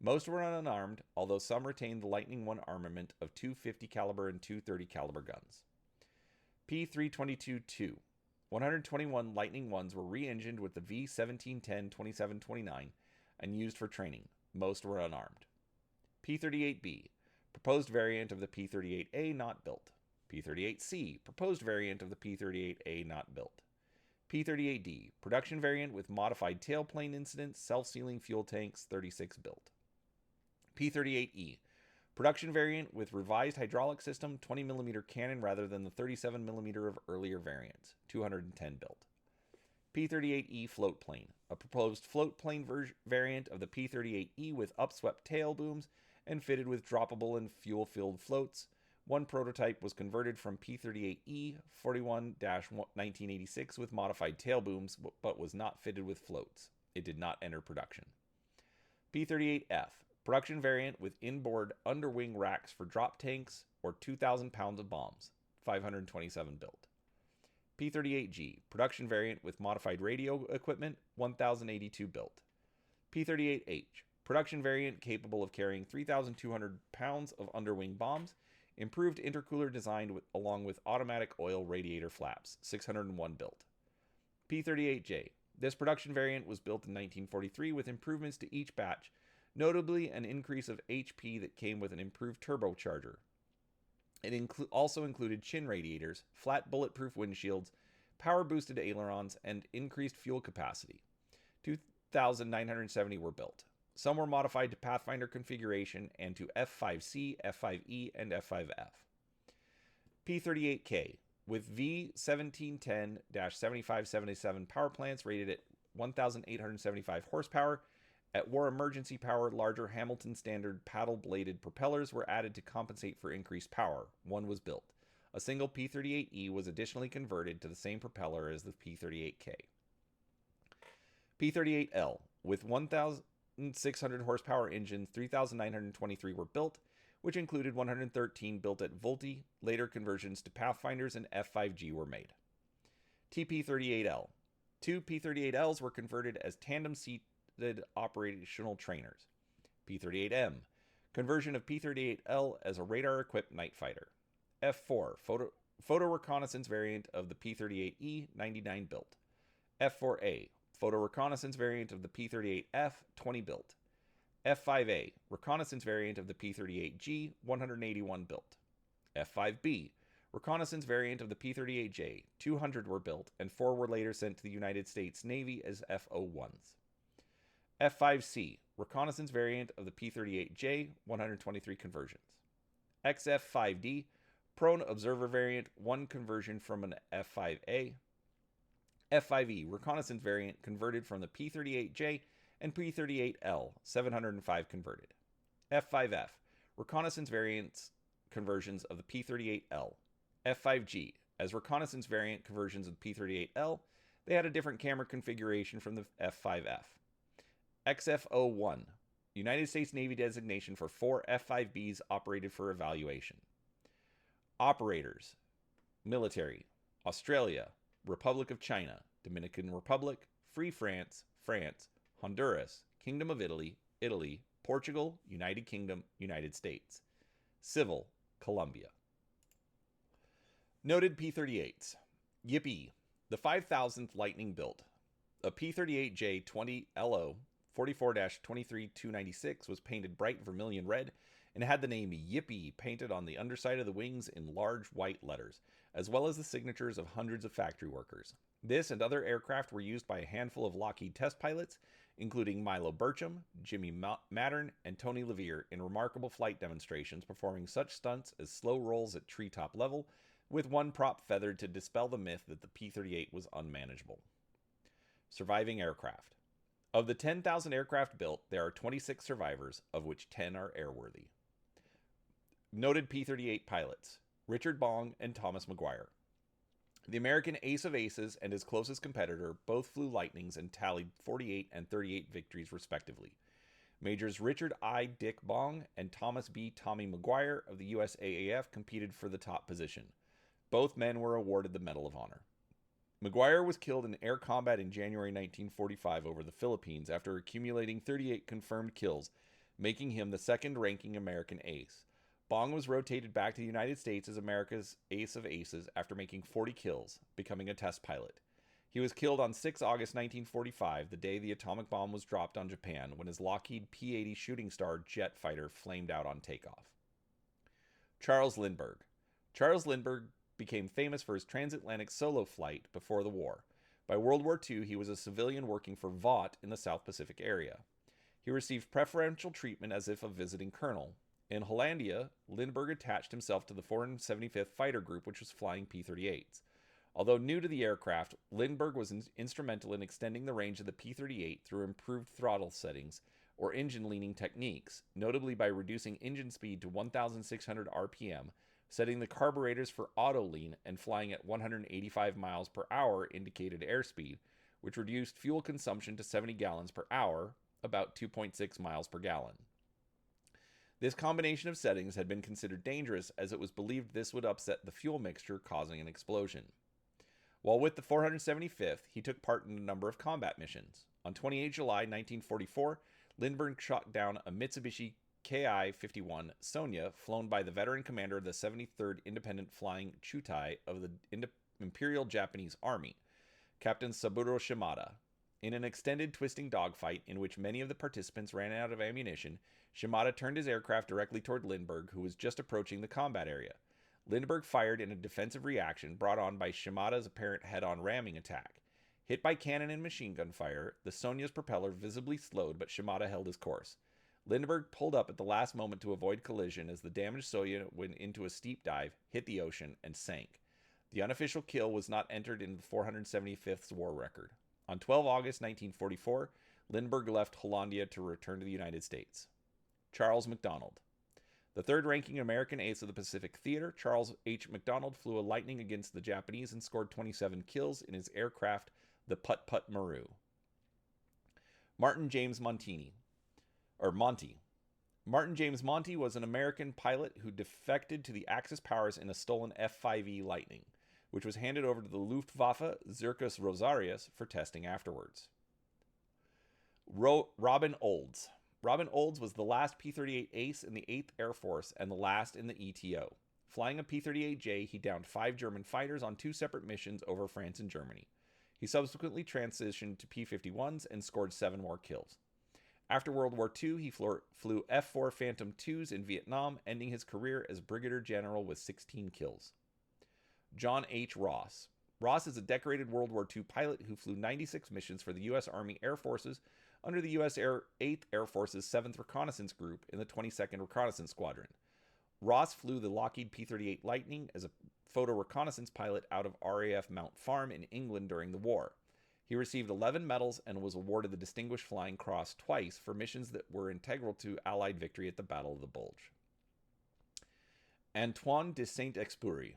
[SPEAKER 1] Most were unarmed, although some retained the Lightning I armament of two 50 caliber and two 30 caliber guns. P-322-2. 121 Lightning I's were re-engined with the V-1710-2729 and used for training. Most were unarmed. P-38B. Proposed variant of the P-38A not built. P-38C. Proposed variant of the P-38A not built. P-38D. Production variant with modified tailplane incidents, self-sealing fuel tanks, 36 built. P-38E. Production variant with revised hydraulic system, 20mm cannon rather than the 37mm of earlier variants, 210 built. P-38E float plane. A proposed float plane variant of the P-38E with upswept tail booms and fitted with droppable and fuel-filled floats. One prototype was converted from P-38E 41-1986 with modified tail booms, but was not fitted with floats. It did not enter production. P-38F. Production variant with inboard underwing racks for drop tanks or 2,000 pounds of bombs, 527 built. P-38G. Production variant with modified radio equipment, 1,082 built. P-38H. Production variant capable of carrying 3,200 pounds of underwing bombs, improved intercooler designed along with automatic oil radiator flaps, 601 built. P-38J. This production variant was built in 1943 with improvements to each batch, notably an increase of HP that came with an improved turbocharger. It also included chin radiators, flat bulletproof windshields, power-boosted ailerons, and increased fuel capacity. 2,970 were built. Some were modified to Pathfinder configuration and to F5C, F5E, and F5F. P-38K, with V-1710-7577 power plants rated at 1,875 horsepower. At war emergency power, larger Hamilton standard paddle-bladed propellers were added to compensate for increased power. One was built. A single P-38E was additionally converted to the same propeller as the P-38K. P-38L, with 1,600 horsepower engines, 3,923 were built, which included 113 built at Vultee. Later conversions to Pathfinders and F5G were made. TP-38L. Two P-38Ls were converted as tandem-seated operational trainers. P-38M. Conversion of P-38L as a radar-equipped night fighter. F4. Photo reconnaissance variant of the P-38E, 99 built. F4A. Photo reconnaissance variant of the P-38F, 20 built. F5A. Reconnaissance variant of the P-38G, 181 built. F5B. Reconnaissance variant of the P-38J, 200 were built, and 4 were later sent to the United States Navy as F-01s. F5C. Reconnaissance variant of the P-38J, 123 conversions. XF5D. Prone observer variant, 1 conversion from an F5A. F5E. Reconnaissance variant converted from the P-38J and P-38L, 705 converted. F5F. Reconnaissance variants conversions of the P-38L. F5G. As reconnaissance variant conversions of the P-38L, they had a different camera configuration from the F5F. XF01. United States Navy designation for 4 F5Bs operated for evaluation. Operators. Military. Australia. Republic of China. Dominican Republic. Free France. France. Honduras. Kingdom of Italy. Italy. Portugal. United Kingdom. United States. Civil. Colombia. Noted P-38s. Yippee. The 5,000th Lightning built. A P-38J 20 LO 44-23296 was painted bright vermilion red and had the name Yippee painted on the underside of the wings in large white letters, as well as the signatures of hundreds of factory workers. This and other aircraft were used by a handful of Lockheed test pilots, including Milo Burcham, Jimmy Mattern, and Tony Levere, in remarkable flight demonstrations performing such stunts as slow rolls at treetop level, with one prop feathered to dispel the myth that the P-38 was unmanageable. Surviving aircraft. Of the 10,000 aircraft built, there are 26 survivors, of which 10 are airworthy. Noted P-38 pilots. Richard Bong and Thomas McGuire. The American ace of aces and his closest competitor both flew Lightnings and tallied 48 and 38 victories respectively. Majors Richard I. Dick Bong and Thomas B. Tommy McGuire of the USAAF competed for the top position. Both men were awarded the Medal of Honor. McGuire was killed in air combat in January 1945 over the Philippines after accumulating 38 confirmed kills, making him the second-ranking American ace. Bong was rotated back to the United States as America's ace of aces after making 40 kills, becoming a test pilot. He was killed on 6 August 1945, the day the atomic bomb was dropped on Japan, when his Lockheed P-38 Shooting Star jet fighter flamed out on takeoff. Charles Lindbergh. Charles Lindbergh became famous for his transatlantic solo flight before the war. By World War II, he was a civilian working for Vought in the South Pacific area. He received preferential treatment as if a visiting colonel. In Hollandia, Lindbergh attached himself to the 475th Fighter Group, which was flying P-38s. Although new to the aircraft, Lindbergh was instrumental in extending the range of the P-38 through improved throttle settings or engine leaning techniques, notably by reducing engine speed to 1,600 RPM, setting the carburetors for auto lean, and flying at 185 miles per hour indicated airspeed, which reduced fuel consumption to 70 gallons per hour, about 2.6 miles per gallon. This combination of settings had been considered dangerous, as it was believed this would upset the fuel mixture, causing an explosion. While with the 475th, he took part in a number of combat missions. On 28 July 1944, Lindbergh shot down a Mitsubishi Ki-51 Sonia, flown by the veteran commander of the 73rd Independent Flying Chutai of the Imperial Japanese Army, Captain Saburo Shimada. In an extended twisting dogfight in which many of the participants ran out of ammunition, Shimada turned his aircraft directly toward Lindbergh, who was just approaching the combat area. Lindbergh fired in a defensive reaction brought on by Shimada's apparent head-on ramming attack. Hit by cannon and machine gun fire, the Sonia's propeller visibly slowed, but Shimada held his course. Lindbergh pulled up at the last moment to avoid collision as the damaged Sonia went into a steep dive, hit the ocean, and sank. The unofficial kill was not entered in the 475th's war record. On 12 August 1944, Lindbergh left Hollandia to return to the United States. Charles McDonald. The third-ranking American ace of the Pacific Theater, Charles H. McDonald flew a Lightning against the Japanese and scored 27 kills in his aircraft, the Putt-Putt Maru. Martin James Monty. Martin James Monty was an American pilot who defected to the Axis powers in a stolen F-5E Lightning, which was handed over to the Luftwaffe Zirkus Rosarius for testing afterwards. Robin Olds. Robin Olds was the last P-38 ace in the 8th Air Force and the last in the ETO. Flying a P-38J, he downed 5 German fighters on 2 separate missions over France and Germany. He subsequently transitioned to P-51s and scored 7 more kills. After World War II, he flew F-4 Phantom IIs in Vietnam, ending his career as Brigadier General with 16 kills. John H. Ross. Ross is a decorated World War II pilot who flew 96 missions for the U.S. Army Air Forces under the U.S. 8th Air Force's 7th Reconnaissance Group in the 22nd Reconnaissance Squadron. Ross flew the Lockheed P-38 Lightning as a photo reconnaissance pilot out of RAF Mount Farm in England during the war. He received 11 medals and was awarded the Distinguished Flying Cross twice for missions that were integral to Allied victory at the Battle of the Bulge. Antoine de Saint-Exupéry.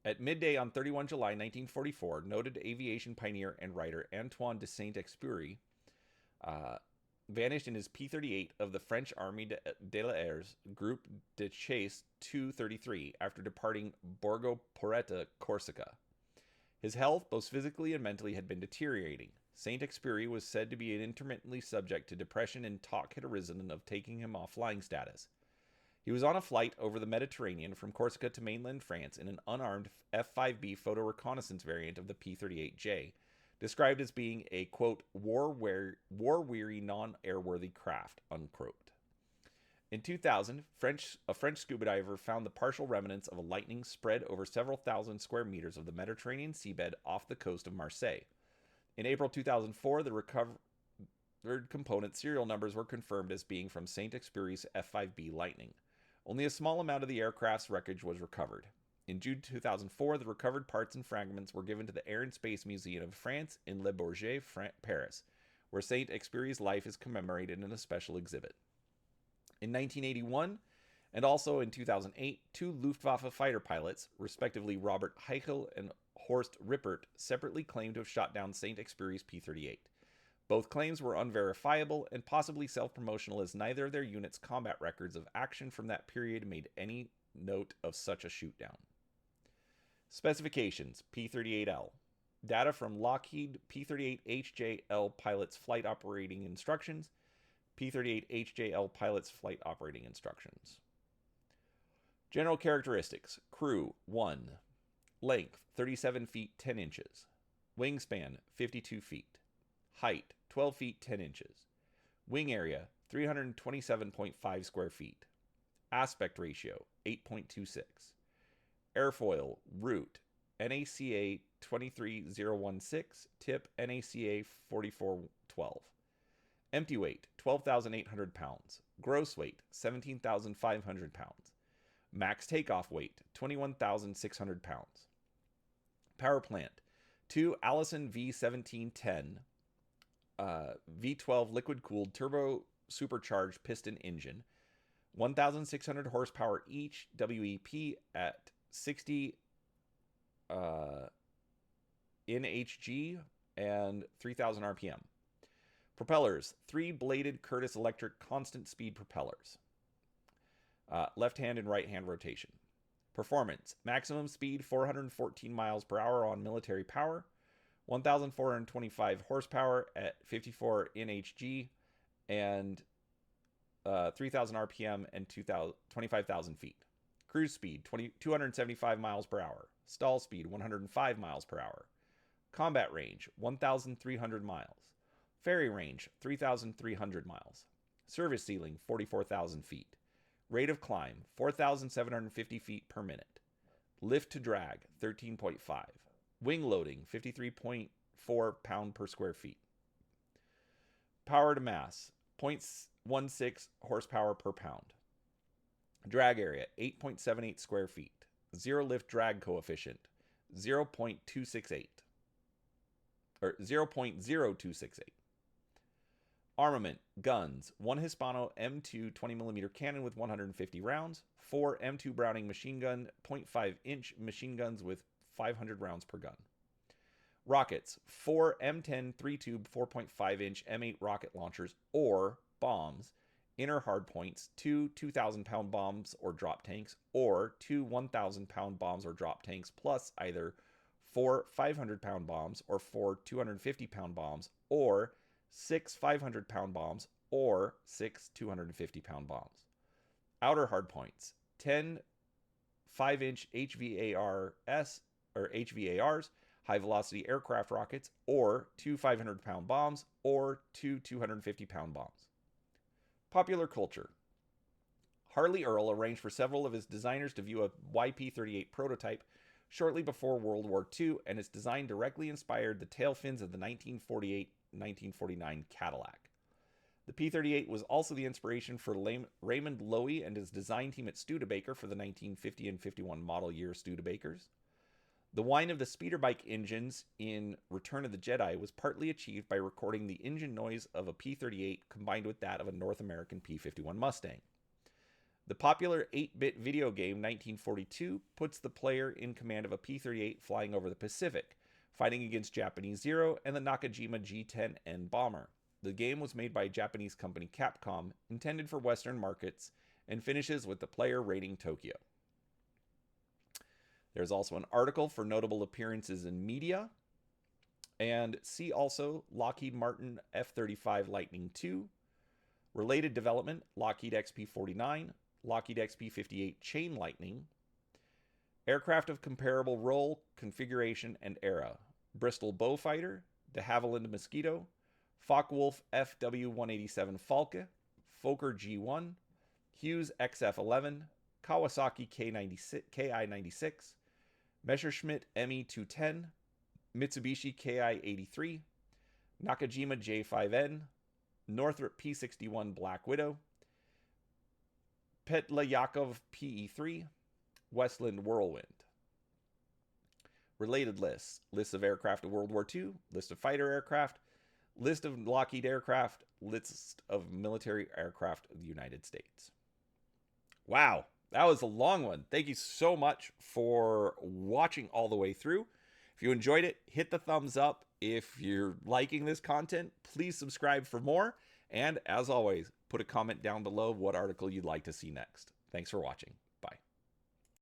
[SPEAKER 1] At midday on 31 July 1944, noted aviation pioneer and writer Antoine de Saint-Exupéry vanished in his P-38 of the French Army de l'Air's Groupe de Chasse 233 after departing Borgo Poretta, Corsica. His health, both physically and mentally, had been deteriorating. Saint-Exupéry was said to be intermittently subject to depression, and talk had arisen of taking him off flying status. He was on a flight over the Mediterranean from Corsica to mainland France in an unarmed F-5B photo reconnaissance variant of the P-38J, described as being a, quote, war-weary, non-airworthy craft, unquote. In 2000, a French scuba diver found the partial remnants of a Lightning spread over several thousand square meters of the Mediterranean seabed off the coast of Marseille. In April 2004, the recovered component serial numbers were confirmed as being from Saint-Exupéry's F-5B Lightning. Only a small amount of the aircraft's wreckage was recovered. In June 2004, the recovered parts and fragments were given to the Air and Space Museum of France in Le Bourget, Paris, where Saint-Exupéry's life is commemorated in a special exhibit. In 1981, and also in 2008, 2 Luftwaffe fighter pilots, respectively Robert Heichel and Horst Rippert, separately claimed to have shot down Saint-Exupéry's P-38. Both claims were unverifiable and possibly self-promotional, as neither of their units' combat records of action from that period made any note of such a shootdown. Specifications: P-38L. Data from Lockheed P-38 HJL Pilot's Flight Operating Instructions. P-38 HJL Pilot's Flight Operating Instructions. General characteristics. Crew, 1. Length, 37 feet 10 inches. Wingspan, 52 feet. Height, 12 feet 10 inches. Wing area, 327.5 square feet. Aspect ratio, 8.26. Airfoil, root, NACA 23016, tip NACA 4412. Empty weight, 12,800 pounds. Gross weight, 17,500 pounds. Max takeoff weight, 21,600 pounds. Power plant, 2 Allison V1710 V12 liquid-cooled turbo supercharged piston engine, 1,600 horsepower each, WEP at 60 NHG and 3,000 RPM. Propellers, 3-bladed Curtiss Electric constant speed propellers. Left hand and right hand rotation. Performance, maximum speed 414 miles per hour on military power, 1,425 horsepower at 54 NHG and 3,000 RPM and 25,000 feet. Cruise speed 275 miles per hour. Stall speed 105 miles per hour. Combat range 1,300 miles. Ferry range 3,300 miles. Service ceiling 44,000 feet. Rate of climb 4,750 feet per minute. Lift to drag 13.5. Wing loading 53.4 pound per square feet. Power to mass 0.16 horsepower per pound. Drag area 8.78 square feet. Zero lift drag coefficient 0.268 or 0.0268. Armament, guns, 1 Hispano M2 20mm cannon with 150 rounds, 4 M2 Browning machine gun, 0.5-inch machine guns with 500 rounds per gun. Rockets, 4 M10 3-tube 4.5-inch M8 rocket launchers or bombs, inner hardpoints, 2 2,000-pound bombs or drop tanks, or 2 1,000-pound bombs or drop tanks, plus either 4 500-pound bombs or 4 250-pound bombs, or 6 500-pound bombs, or 6 250-pound bombs. Outer hardpoints, 10 5-inch HVARs or HVARs, high-velocity aircraft rockets, or 2 500-pound bombs, or 2 250-pound bombs. Popular culture. Harley Earl arranged for several of his designers to view a YP-38 prototype shortly before World War II, and its design directly inspired the tail fins of the 1948-1949 Cadillac. The P-38 was also the inspiration for Raymond Loewy and his design team at Studebaker for the 1950 and 51 model year Studebakers. The whine of the speeder bike engines in Return of the Jedi was partly achieved by recording the engine noise of a P-38 combined with that of a North American P-51 Mustang. The popular 8-bit video game 1942 puts the player in command of a P-38 flying over the Pacific, fighting against Japanese Zero and the Nakajima G-10N bomber. The game was made by Japanese company Capcom, intended for Western markets, and finishes with the player raiding Tokyo. There's also an article for notable appearances in media. And see also Lockheed Martin F-35 Lightning II. Related development, Lockheed XP-49, Lockheed XP-58 Chain Lightning. Aircraft of comparable role, configuration, and era. Bristol Beaufighter, de Havilland Mosquito, Focke-Wulf FW-187 Falke, Fokker G-1, Hughes XF-11, Kawasaki Ki-96, Messerschmitt Me-210, Mitsubishi Ki-83, Nakajima J5N, Northrop P-61 Black Widow, Petlyakov PE-3, Westland Whirlwind. Related lists. Lists of aircraft of World War II, list of fighter aircraft, list of Lockheed aircraft, list of military aircraft of the United States. Wow, that was a long one. Thank you so much for watching all the way through. If you enjoyed it, hit the thumbs up. If you're liking this content, please subscribe for more. And as always, put a comment down below what article you'd like to see next. Thanks for watching.